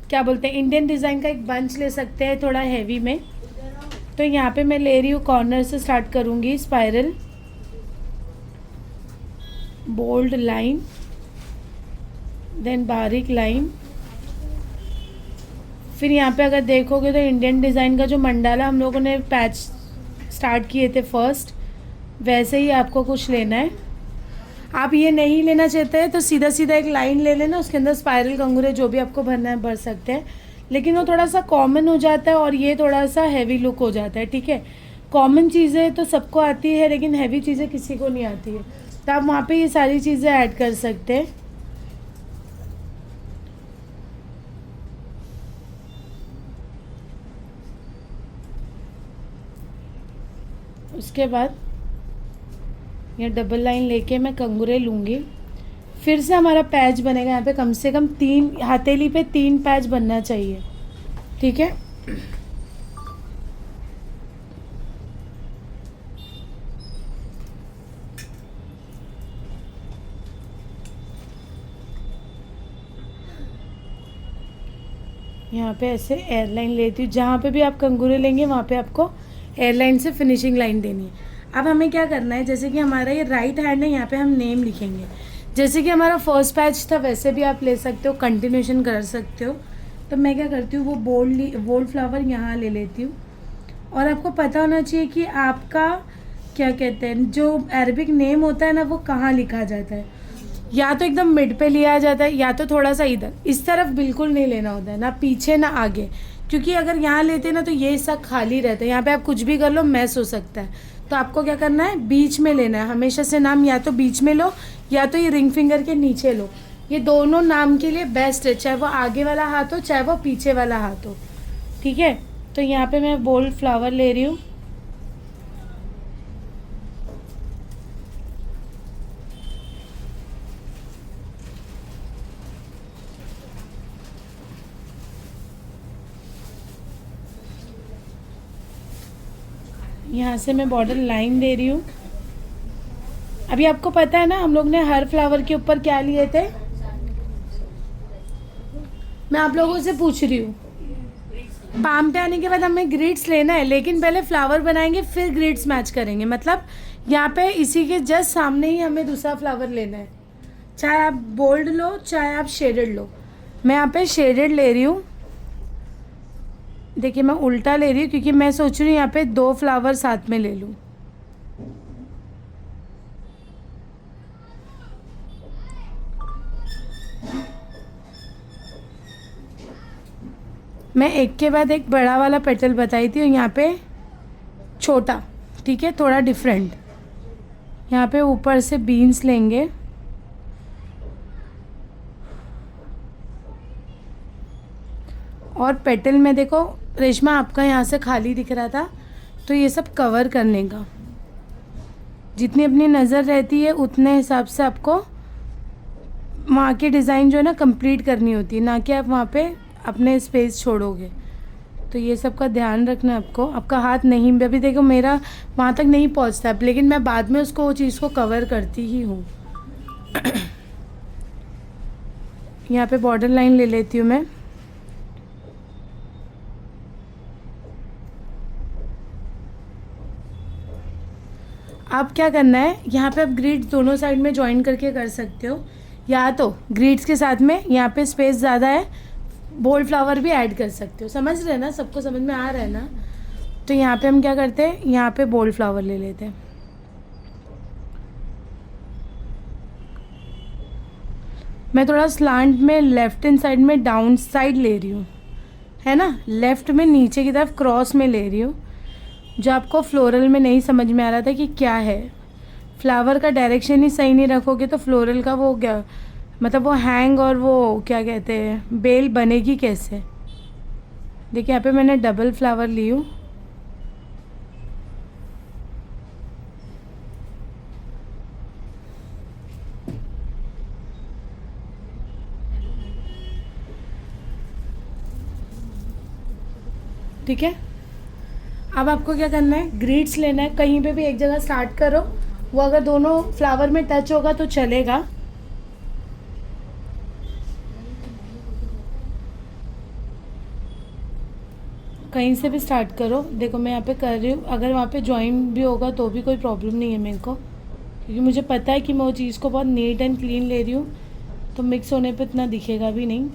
[SPEAKER 1] क्या बोलते हैं, इंडियन डिज़ाइन का एक बंच ले सकते हैं थोड़ा हैवी में। तो यहाँ पे मैं ले रही हूँ, कॉर्नर से स्टार्ट करूँगी, स्पाइरल, बोल्ड लाइन, देन बारीक लाइन। फिर यहाँ पे अगर देखोगे तो इंडियन डिज़ाइन का जो मंडाला हम लोगों ने पैच स्टार्ट किए थे फर्स्ट, वैसे ही आपको कुछ लेना है। आप ये नहीं लेना चाहते हैं तो सीधा सीधा एक लाइन ले लेना, उसके अंदर स्पाइरल कंगूरे जो भी आपको भरना है भर सकते हैं, लेकिन वो थोड़ा सा कॉमन हो जाता है और ये थोड़ा सा हैवी लुक हो जाता है। ठीक है, कॉमन चीज़ें तो सबको आती है लेकिन हैवी चीज़ें किसी को नहीं आती है, तो आप वहाँ पे ये सारी चीज़ें ऐड कर सकते हैं। उसके बाद ये डबल लाइन लेके मैं कंगूरे लूँगी, फिर से हमारा पैच बनेगा। यहाँ पे कम से कम 3 हथेली पे 3 पैच बनना चाहिए। ठीक है, यहाँ पे ऐसे एयरलाइन लेती हूँ। जहाँ पे भी आप कंगूरे लेंगे वहाँ पे आपको एयरलाइन से फिनिशिंग लाइन देनी है। अब हमें क्या करना है, जैसे कि हमारा ये राइट हैंड है, यहाँ पे हम नेम लिखेंगे। जैसे कि हमारा फर्स्ट पैच था वैसे भी आप ले सकते हो, कंटिन्यूशन कर सकते हो। तो मैं क्या करती हूँ, वो बोल्ड फ्लावर यहाँ ले लेती हूँ। और आपको पता होना चाहिए कि आपका क्या कहते हैं, जो अरबिक नेम होता है ना, वो कहाँ लिखा जाता है। या तो एकदम मिड पे लिया जाता है, या तो थोड़ा सा इधर, इस तरफ बिल्कुल नहीं लेना होता है, ना पीछे ना आगे, क्योंकि अगर यहाँ लेते ना तो ये हिस्सा खाली रहता है। यहाँ पे आप कुछ भी कर लो, मैस हो सकता है। तो आपको क्या करना है, बीच में लेना है हमेशा से नाम, या तो बीच में लो या तो ये रिंग फिंगर के नीचे लो। ये दोनों नाम के लिए बेस्ट है, चाहे वो आगे वाला हाथ हो चाहे वो पीछे वाला हाथ हो। ठीक है, तो यहाँ पे मैं बोल्ड फ्लावर ले रही हूँ। यहाँ से मैं बॉर्डर लाइन दे रही हूँ। अभी आपको पता है ना, हम लोग ने हर फ्लावर के ऊपर क्या लिए थे, मैं आप लोगों से पूछ रही हूँ। पाम पे आने के बाद हमें ग्रिड्स लेना है, लेकिन पहले फ्लावर बनाएंगे फिर ग्रिड्स मैच करेंगे। मतलब यहाँ पे इसी के जस्ट सामने ही हमें दूसरा फ्लावर लेना है, चाहे आप बोल्ड लो चाहे आप शेडेड लो। मैं यहाँ पे शेडेड ले रही हूँ। देखिए मैं उल्टा ले रही हूँ क्योंकि मैं सोच रही हूँ यहाँ पे 2 फ्लावर साथ में ले लूँ। मैं एक के बाद एक बड़ा वाला पेटल बताई थी और यहाँ पे छोटा। ठीक है, थोड़ा डिफरेंट। यहाँ पे ऊपर से बीन्स लेंगे, और पेटल में देखो रेशमा आपका यहाँ से खाली दिख रहा था, तो ये सब कवर करने का जितनी अपनी नज़र रहती है उतने हिसाब से आपको वहाँ की डिज़ाइन जो है ना कंप्लीट करनी होती है, ना कि आप वहाँ पे अपने स्पेस छोड़ोगे। तो ये सब का ध्यान रखना है आपको। आपका हाथ नहीं, अभी देखो मेरा वहाँ तक नहीं पहुँचता, लेकिन मैं बाद में उसको वो चीज़ को कवर करती ही हूँ। यहाँ पे बॉर्डर लाइन ले लेती हूँ मैं। अब क्या करना है, यहाँ पे आप ग्रिड्स दोनों साइड में ज्वाइन करके कर सकते हो, या तो ग्रिड्स के साथ में यहाँ पे स्पेस ज़्यादा है बोल्ड फ्लावर भी ऐड कर सकते हो। समझ रहे हैं ना, सबको समझ में आ रहा है ना। तो यहाँ पे हम क्या करते हैं, यहाँ पे बोल्ड फ्लावर ले लेते हैं। मैं थोड़ा स्लांट में लेफ्ट हैंड साइड में डाउन साइड ले रही हूँ, है ना, लेफ़्ट में नीचे की तरफ क्रॉस में ले रही हूँ। जो आपको फ्लोरल में नहीं समझ में आ रहा था कि क्या है, फ्लावर का डायरेक्शन ही सही नहीं रखोगे तो फ्लोरल का वो क्या मतलब वो हैंग और वो क्या कहते हैं बेल बनेगी कैसे। देखिए यहाँ पे मैंने डबल फ्लावर ली हूँ। ठीक है। अब आपको क्या करना है, ग्रिड्स लेना है, कहीं पे भी एक जगह स्टार्ट करो, वो अगर दोनों फ्लावर में टच होगा तो चलेगा। कहीं से भी स्टार्ट करो, देखो मैं यहाँ पे कर रही हूँ, अगर वहाँ पे जॉइन भी होगा तो भी कोई प्रॉब्लम नहीं है मेरे को, क्योंकि मुझे पता है कि मैं वो चीज़ को बहुत नीट एंड क्लीन ले रही हूँ, तो मिक्स होने पे इतना दिखेगा भी नहीं।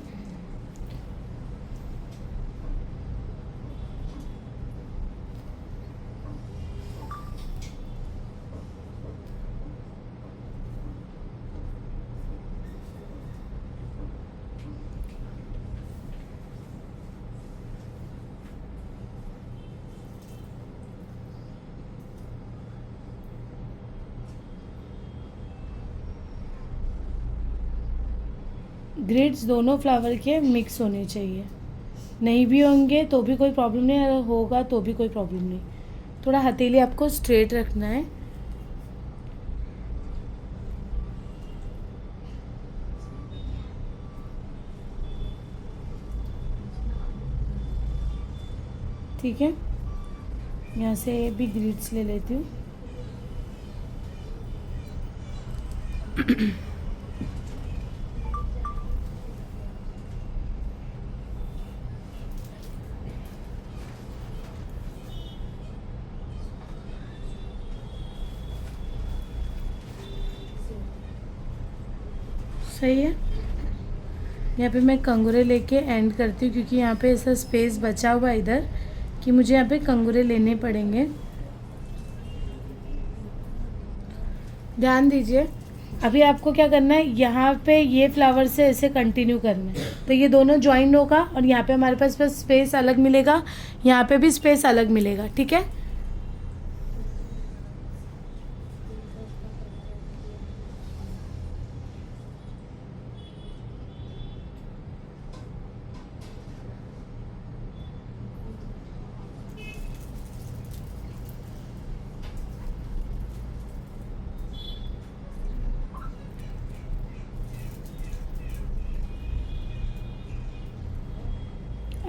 [SPEAKER 1] ग्रिड्स दोनों फ्लावर के मिक्स होने चाहिए, नहीं भी होंगे तो भी कोई प्रॉब्लम नहीं, अगर होगा तो भी कोई प्रॉब्लम नहीं। थोड़ा हथेली आपको स्ट्रेट रखना है। ठीक है, यहाँ से भी ग्रिड्स ले लेती हूँ। सही है। यहाँ पे मैं कंगूरे लेके एंड करती हूँ, क्योंकि यहाँ पे ऐसा स्पेस बचा हुआ है इधर कि मुझे यहाँ पे कंगूरे लेने पड़ेंगे। ध्यान दीजिए, अभी आपको क्या करना है, यहाँ पे ये फ्लावर से ऐसे कंटिन्यू करना है, तो ये दोनों ज्वाइन होगा और यहाँ पे हमारे पास बस स्पेस अलग मिलेगा, यहाँ पे भी स्पेस अलग मिलेगा। ठीक है,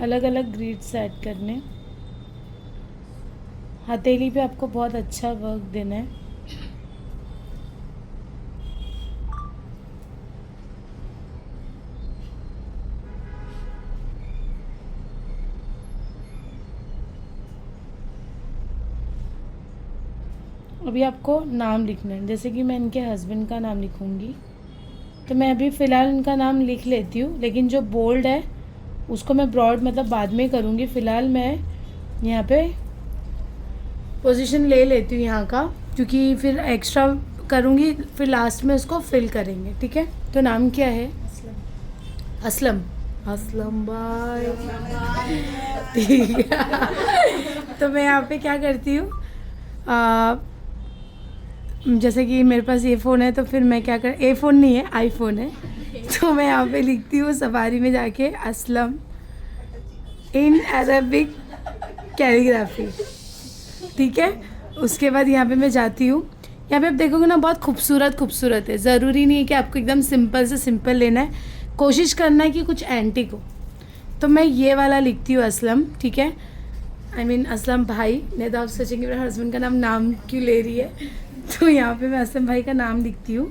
[SPEAKER 1] अलग अलग ग्रिड्स ऐड करने। हथेली पे आपको बहुत अच्छा वर्क देना है। अभी आपको नाम लिखना है, जैसे कि मैं इनके हस्बैंड का नाम लिखूंगी, तो मैं अभी फ़िलहाल इनका नाम लिख लेती हूँ, लेकिन जो बोल्ड है उसको मैं ब्रॉड मतलब बाद में करूँगी। फ़िलहाल मैं यहाँ पे पोजीशन ले लेती हूँ यहाँ का, क्योंकि फिर एक्स्ट्रा करूँगी, फिर लास्ट में उसको फिल करेंगे। ठीक है, तो नाम क्या है? असलम। असलम भाई, ठीक है। तो मैं यहाँ पे क्या करती हूँ, जैसे कि मेरे पास ये फ़ोन है, तो फिर मैं क्या कर, ए फ़ोन नहीं है, आईफोन है, तो मैं यहाँ पे लिखती हूँ सफारी में जाके असलम इन अरबिक कैलीग्राफी। ठीक है, उसके बाद यहाँ पे मैं जाती हूँ, यहाँ पे आप देखोगे ना बहुत खूबसूरत है। ज़रूरी नहीं है कि आपको एकदम सिंपल से सिंपल लेना है, कोशिश करना है कि कुछ एंटिक हो। तो मैं ये वाला लिखती हूँ असलम। ठीक है, आई मीन असलम भाई, नहीं तो आप सोचेंगे मेरे हस्बैंड का नाम क्यों ले रही है, तो यहाँ पे मैं असलम भाई का नाम लिखती हूँ।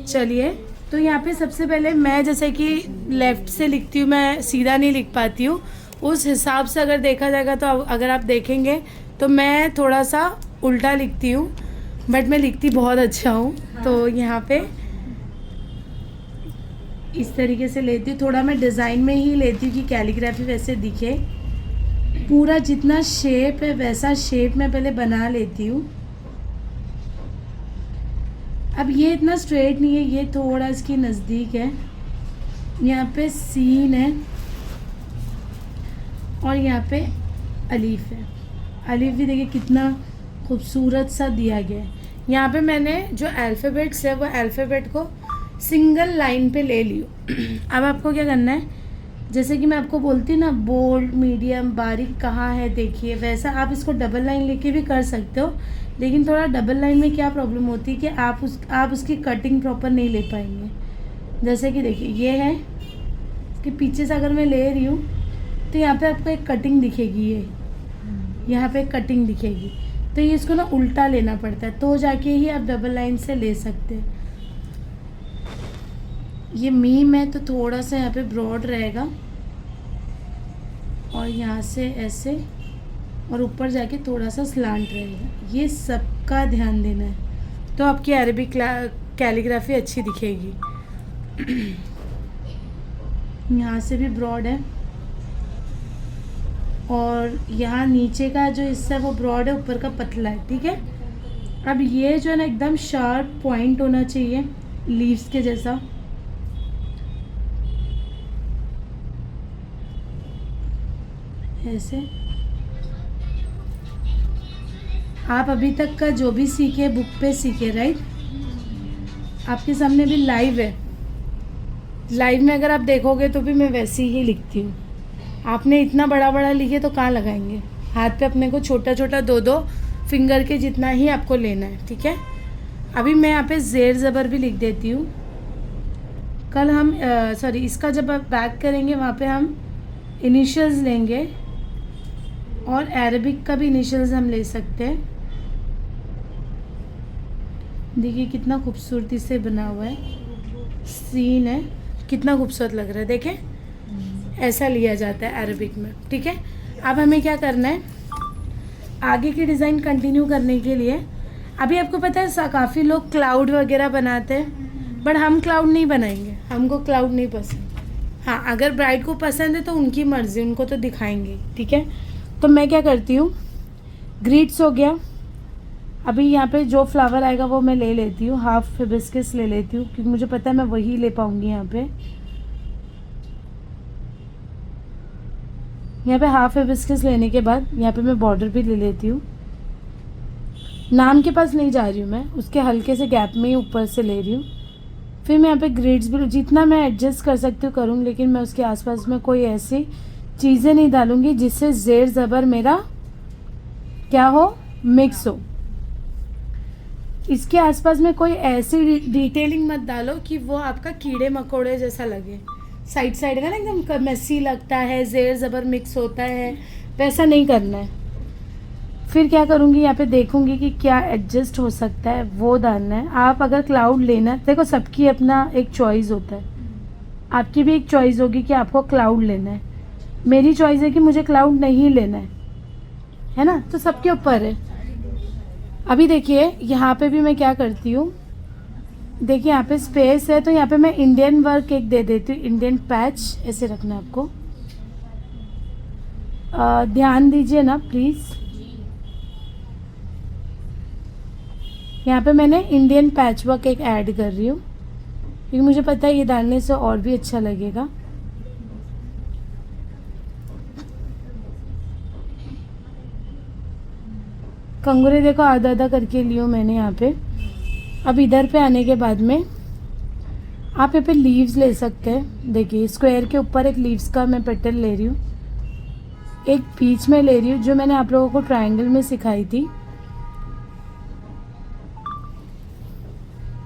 [SPEAKER 1] चलिए, तो यहाँ पे सबसे पहले मैं जैसे कि लेफ़्ट से लिखती हूँ, मैं सीधा नहीं लिख पाती हूँ, उस हिसाब से अगर देखा जाएगा तो अगर आप देखेंगे तो मैं थोड़ा सा उल्टा लिखती हूँ, बट मैं लिखती बहुत अच्छा हूँ। तो यहाँ पे इस तरीके से लेती हूँ, थोड़ा मैं डिज़ाइन में ही लेती हूँ कि कैलीग्राफी वैसे दिखे। पूरा जितना शेप है वैसा शेप मैं पहले बना लेती हूँ। अब ये इतना स्ट्रेट नहीं है, ये थोड़ा इसके नज़दीक है। यहाँ पे सीन है और यहाँ पे अलीफ है। अलीफ भी देखिए कितना खूबसूरत सा दिया गया है। यहाँ पे मैंने जो अल्फ़ाबेट्स है वो अल्फ़ाबेट को सिंगल लाइन पे ले लियो। अब आपको क्या करना है, जैसे कि मैं आपको बोलती ना बोल्ड मीडियम बारीक कहाँ है देखिए, वैसा आप इसको डबल लाइन लेके भी कर सकते हो, लेकिन थोड़ा डबल लाइन में क्या प्रॉब्लम होती है कि आप उसकी कटिंग प्रॉपर नहीं ले पाएंगे। जैसे कि देखिए ये है कि पीछे से अगर मैं ले रही हूँ तो यहाँ पे आपको एक कटिंग दिखेगी, ये यहाँ पे एक कटिंग दिखेगी, तो ये इसको ना उल्टा लेना पड़ता है, तो जाके ही आप डबल लाइन से ले सकते हैं। ये मीम है तो थोड़ा सा यहाँ पे ब्रॉड रहेगा और यहाँ से ऐसे और ऊपर जाके थोड़ा सा स्लांट रहेगा, ये सबका ध्यान देना है तो आपकी अरेबिक कैलीग्राफी अच्छी दिखेगी। यहाँ से भी ब्रॉड है और यहाँ नीचे का जो हिस्सा है वो ब्रॉड है, ऊपर का पतला है, ठीक है। अब ये जो है ना एकदम शार्प पॉइंट होना चाहिए लीव्स के जैसा। ऐसे आप अभी तक का जो भी सीखे बुक पे सीखे, राइट। आपके सामने भी लाइव है, लाइव में अगर आप देखोगे तो भी मैं वैसे ही लिखती हूँ। आपने इतना बड़ा बड़ा लिखे तो कहाँ लगाएंगे, हाथ पे अपने को छोटा छोटा 2-2 फिंगर के जितना ही आपको लेना है, ठीक है। अभी मैं यहाँ पे ज़ेर ज़बर भी लिख देती हूँ। कल हम इसका जब आप बैक करेंगे वहाँ पे हम इनिशियल्स लेंगे और अरेबिक का भी इनिशियल्स हम ले सकते हैं। देखिए कितना खूबसूरती से बना हुआ है, सीन है, कितना खूबसूरत लग रहा है, देखें ऐसा लिया जाता है अरेबिक में, ठीक है। अब हमें क्या करना है, आगे की डिज़ाइन कंटिन्यू करने के लिए, अभी आपको पता है काफ़ी लोग क्लाउड वगैरह बनाते हैं, बट हम क्लाउड नहीं बनाएंगे, हमको क्लाउड नहीं पसंद। हाँ, अगर ब्राइड को पसंद है तो उनकी मर्ज़ी, उनको तो दिखाएंगे, ठीक है। तो मैं क्या करती हूँ, ग्रीड्स हो गया, अभी यहाँ पे जो फ्लावर आएगा वो मैं ले लेती हूँ, हाफ हिबिस्कस ले लेती हूँ क्योंकि मुझे पता है मैं वही ले पाऊँगी। यहाँ पे हाफ हिबिस्कस लेने के बाद यहाँ पे मैं बॉर्डर भी ले लेती हूँ। नाम के पास नहीं जा रही हूँ मैं, उसके हल्के से गैप में ही ऊपर से ले रही हूँ। फिर मैं यहाँ पे ग्रिड्स भी जितना मैं एडजस्ट कर सकती हूँ करूँगी, लेकिन मैं उसके आसपास में कोई ऐसी चीज़ें नहीं डालूँगी जिससे ज़ेर ज़बर मेरा क्या हो, मिक्स हो। इसके आसपास में कोई ऐसी डिटेलिंग मत डालो कि वो आपका कीड़े मकोड़े जैसा लगे, साइड साइड का ना एकदम मेसी लगता है, ज़ेर ज़बर मिक्स होता है, वैसा नहीं करना है। फिर क्या करूँगी, यहाँ पे देखूँगी कि क्या एडजस्ट हो सकता है वो डालना है। आप अगर क्लाउड लेना, देखो सबकी अपना एक चॉइस होता है, आपकी भी एक चॉइस होगी कि आपको क्लाउड लेना है। मेरी चॉइस है कि मुझे क्लाउड नहीं लेना है ना, तो सबके ऊपर है। अभी देखिए यहाँ पे भी मैं क्या करती हूँ, देखिए यहाँ पे स्पेस है तो यहाँ पे मैं इंडियन वर्क एक दे देती हूँ, इंडियन पैच ऐसे रखना है आपको। ध्यान दीजिए ना प्लीज़, यहाँ पे मैंने इंडियन पैच वर्क एक ऐड कर रही हूँ क्योंकि मुझे पता है ये डालने से और भी अच्छा लगेगा। कंगूरे देखो आधा आधा करके लियो मैंने यहाँ पे। अब इधर पे आने के बाद में आप यहाँ पे लीव्स ले सकते हैं। देखिए स्क्वायर के ऊपर एक लीव्स का मैं पेटल ले रही हूँ, एक बीच में ले रही हूँ जो मैंने आप लोगों को ट्रायंगल में सिखाई थी।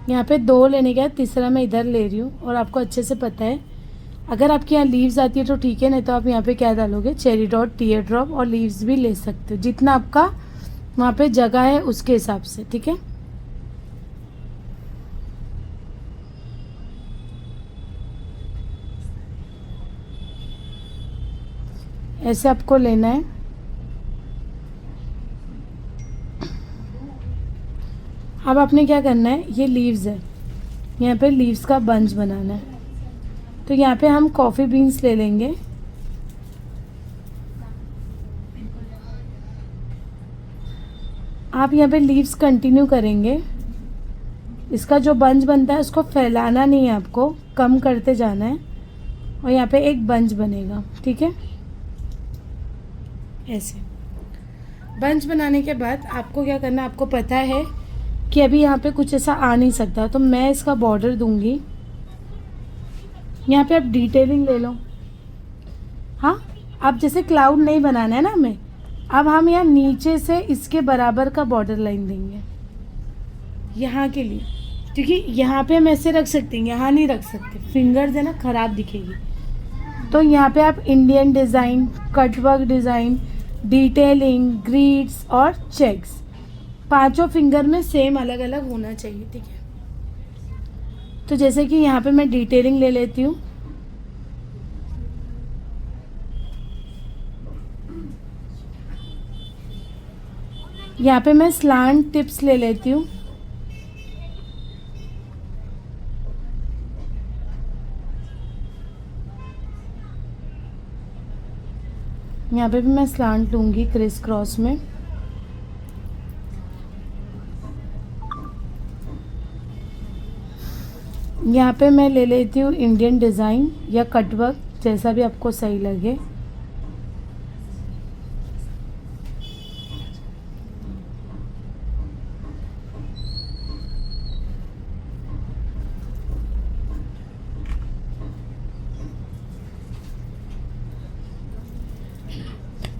[SPEAKER 1] यहाँ पे 2 लेने के बाद तीसरा मैं इधर ले रही हूँ और आपको अच्छे से पता है, अगर आपके यहाँ लीव्स आती है तो ठीक है, नहीं तो आप यहाँ पे क्या डालोगे, चेरी डॉट, टीयर ड्रॉप और लीव्स भी ले सकते हो, जितना आपका वहाँ पे जगह है उसके हिसाब से, ठीक है। ऐसे आपको लेना है। अब आपने क्या करना है, ये लीव्स है, यहाँ पे लीव्स का बंच बनाना है। तो यहाँ पे हम कॉफ़ी बीन्स ले लेंगे, आप यहाँ पे लीव्स कंटिन्यू करेंगे। इसका जो बंच बनता है उसको फैलाना नहीं है, आपको कम करते जाना है और यहाँ पे एक बंच बनेगा, ठीक है। ऐसे बंच बनाने के बाद आपको क्या करना है, आपको पता है कि अभी यहाँ पे कुछ ऐसा आ नहीं सकता, तो मैं इसका बॉर्डर दूंगी। यहाँ पे आप डिटेलिंग ले लो। हाँ, अब जैसे क्लाउड नहीं बनाना है ना हमें, अब हम यहाँ नीचे से इसके बराबर का बॉर्डर लाइन देंगे यहाँ के लिए, क्योंकि यहाँ पे हम ऐसे रख सकते हैं, यहाँ नहीं रख सकते, फिंगर्स है ना ख़राब दिखेगी। तो यहाँ पे आप Indian design, cutwork design, detailing, grids और चेक्स, पांचों फिंगर में सेम अलग अलग होना चाहिए, ठीक है। तो जैसे कि यहाँ पे मैं डिटेलिंग ले लेती हूँ। यहाँ पे मैं स्लांट टिप्स ले लेती हूँ। यहाँ पे भी मैं स्लांट लूँगी क्रिस क्रॉस में। यहाँ पे मैं ले लेती हूँ इंडियन डिज़ाइन या कटवर्क, जैसा भी आपको सही लगे।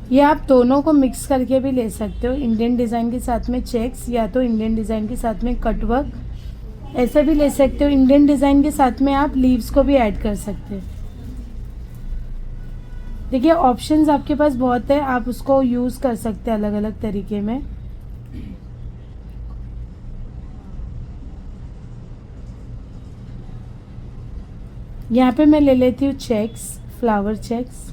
[SPEAKER 1] ये आप दोनों को मिक्स करके भी ले सकते हो, इंडियन डिज़ाइन के साथ में चेक्स या तो इंडियन डिज़ाइन के साथ में कटवर्क, ऐसे भी ले सकते हो। इंडियन डिज़ाइन के साथ में आप लीव्स को भी ऐड कर सकते हो। देखिए ऑप्शंस आपके पास बहुत है, आप उसको यूज़ कर सकते हैं अलग अलग तरीके में। यहाँ पे मैं ले लेती हूँ चेक्स, फ्लावर चेक्स।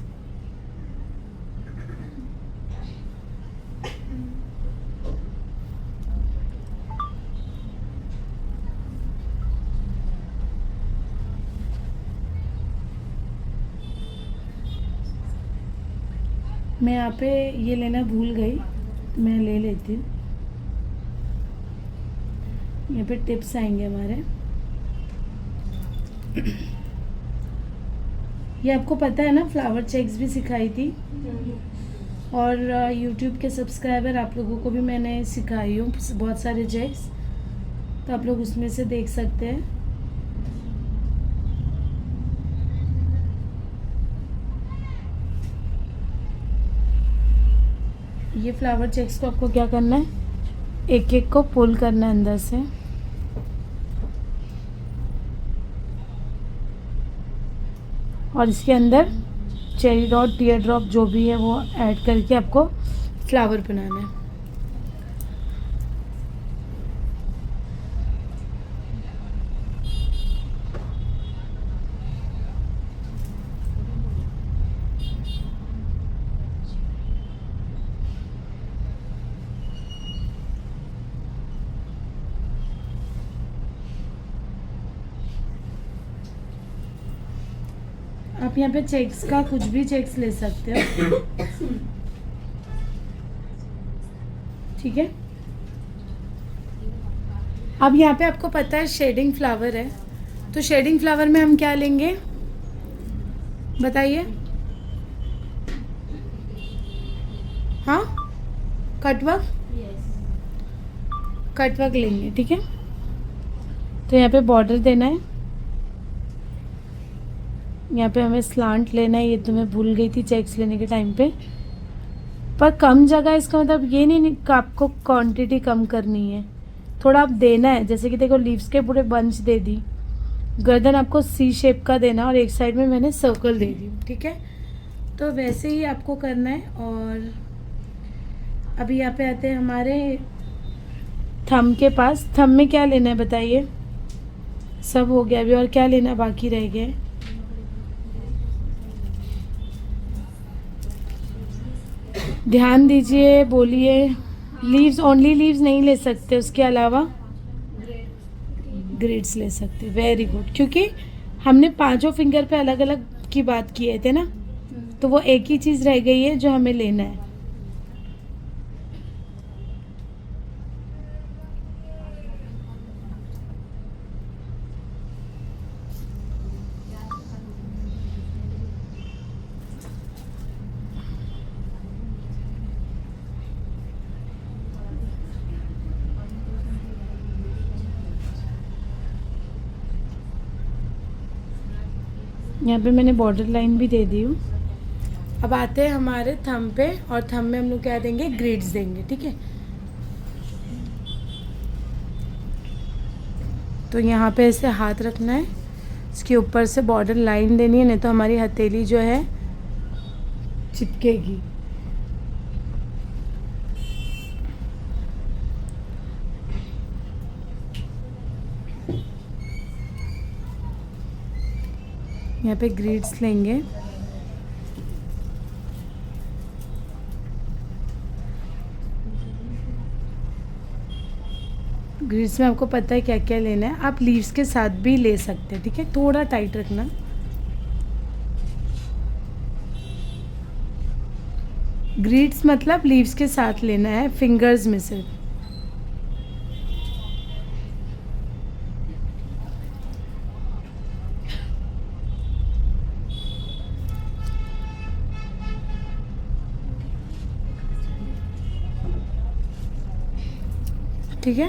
[SPEAKER 1] मैं यहाँ पे ये लेना भूल गई, तो मैं ले लेती हूँ। यहाँ पे टिप्स आएंगे हमारे। ये आपको पता है ना, फ्लावर चेक्स भी सिखाई थी, और YouTube के सब्सक्राइबर आप लोगों को भी मैंने सिखाई हूँ बहुत सारे चेक्स, तो आप लोग उसमें से देख सकते हैं। ये फ्लावर चेक्स को आपको क्या करना है, एक एक को पुल करना है अंदर से। और इसके अंदर चेरी डॉट, टीयर ड्रॉप जो भी है वो ऐड करके आपको फ्लावर बनाना है। आप यहाँ पे चेक्स का कुछ भी चेक्स ले सकते हो, ठीक है। अब यहाँ पे आपको पता है शेडिंग फ्लावर है, तो शेडिंग फ्लावर में हम क्या लेंगे बताइए। हाँ, कटवर्क, कटवर्क लेंगे, ठीक है। तो यहाँ पे बॉर्डर देना है, यहाँ पे हमें स्लांट लेना है। ये तो मैं भूल गई थी चेक्स लेने के टाइम पे, पर कम जगह, इसका मतलब ये नहीं कि आपको क्वांटिटी कम करनी है, थोड़ा आप देना है। जैसे कि देखो लीव्स के पूरे बंच दे दी, गर्दन आपको सी शेप का देना, और एक साइड में मैंने सर्कल दे दी, ठीक है। तो वैसे ही आपको करना है। और अभी यहाँ पे आते हैं हमारे थंब के पास। थंब में क्या लेना है बताइए, सब हो गया अभी, और क्या लेना बाकी रह गया। ध्यान दीजिए, बोलिए। लीव्स, ओनली लीव्स नहीं ले सकते, उसके अलावा ग्रिड्स ले सकते। वेरी गुड, क्योंकि हमने पांचों फिंगर पे अलग अलग की बात किए थे ना, तो वो एक ही चीज़ रह गई है जो हमें लेना है। यहाँ पे मैंने बॉर्डर लाइन भी दे दी हूँ। अब आते हैं हमारे थंब पे, और थंब में हम लोग क्या देंगे, ग्रिड्स देंगे, ठीक है। तो यहाँ पे ऐसे हाथ रखना है इसके ऊपर से बॉर्डर लाइन देनी है, नहीं तो हमारी हथेली जो है चिपकेगी। यहाँ पे ग्रिड्स लेंगे। ग्रिड्स में आपको पता है क्या क्या लेना है, आप लीव्स के साथ भी ले सकते हैं, ठीक है, थोड़ा टाइट रखना। ग्रिड्स मतलब लीव्स के साथ लेना है, फिंगर्स में सिर्फ। ठीक है,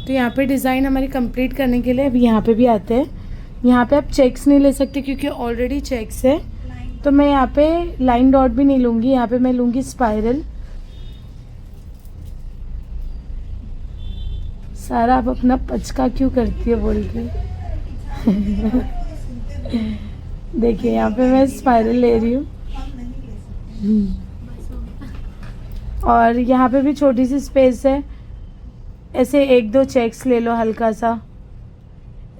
[SPEAKER 1] तो यहाँ पे डिज़ाइन हमारी कंप्लीट करने के लिए अब यहाँ पे भी आते हैं। यहाँ पे आप चेक्स नहीं ले सकते क्योंकि ऑलरेडी चेक्स है, तो मैं यहाँ पे लाइन डॉट भी नहीं लूँगी, यहाँ पे मैं लूँगी स्पाइरल। सारा आप अपना पचका क्यों करती है बोल के। देखिए यहाँ पे मैं स्पाइरल ले रही हूँ, और यहाँ पे भी छोटी सी स्पेस है, ऐसे 1-2 चेक्स ले लो, हल्का सा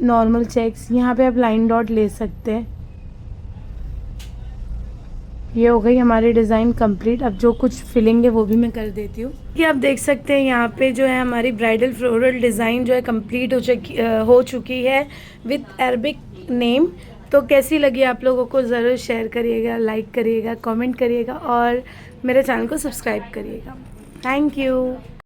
[SPEAKER 1] नॉर्मल चेक्स। यहाँ पे आप लाइन डॉट ले सकते हैं। ये हो गई हमारी डिज़ाइन कंप्लीट। अब जो कुछ फिलिंग है वो भी मैं कर देती हूँ। कि आप देख सकते हैं यहाँ पे जो है हमारी ब्राइडल फ्लोरल डिज़ाइन जो है कंप्लीट हो चुकी है विथ अरबिक नेम। तो कैसी लगी आप लोगों को ज़रूर शेयर करिएगा, लाइक करिएगा, कमेंट करिएगा और मेरे चैनल को सब्सक्राइब करिएगा। Thank you.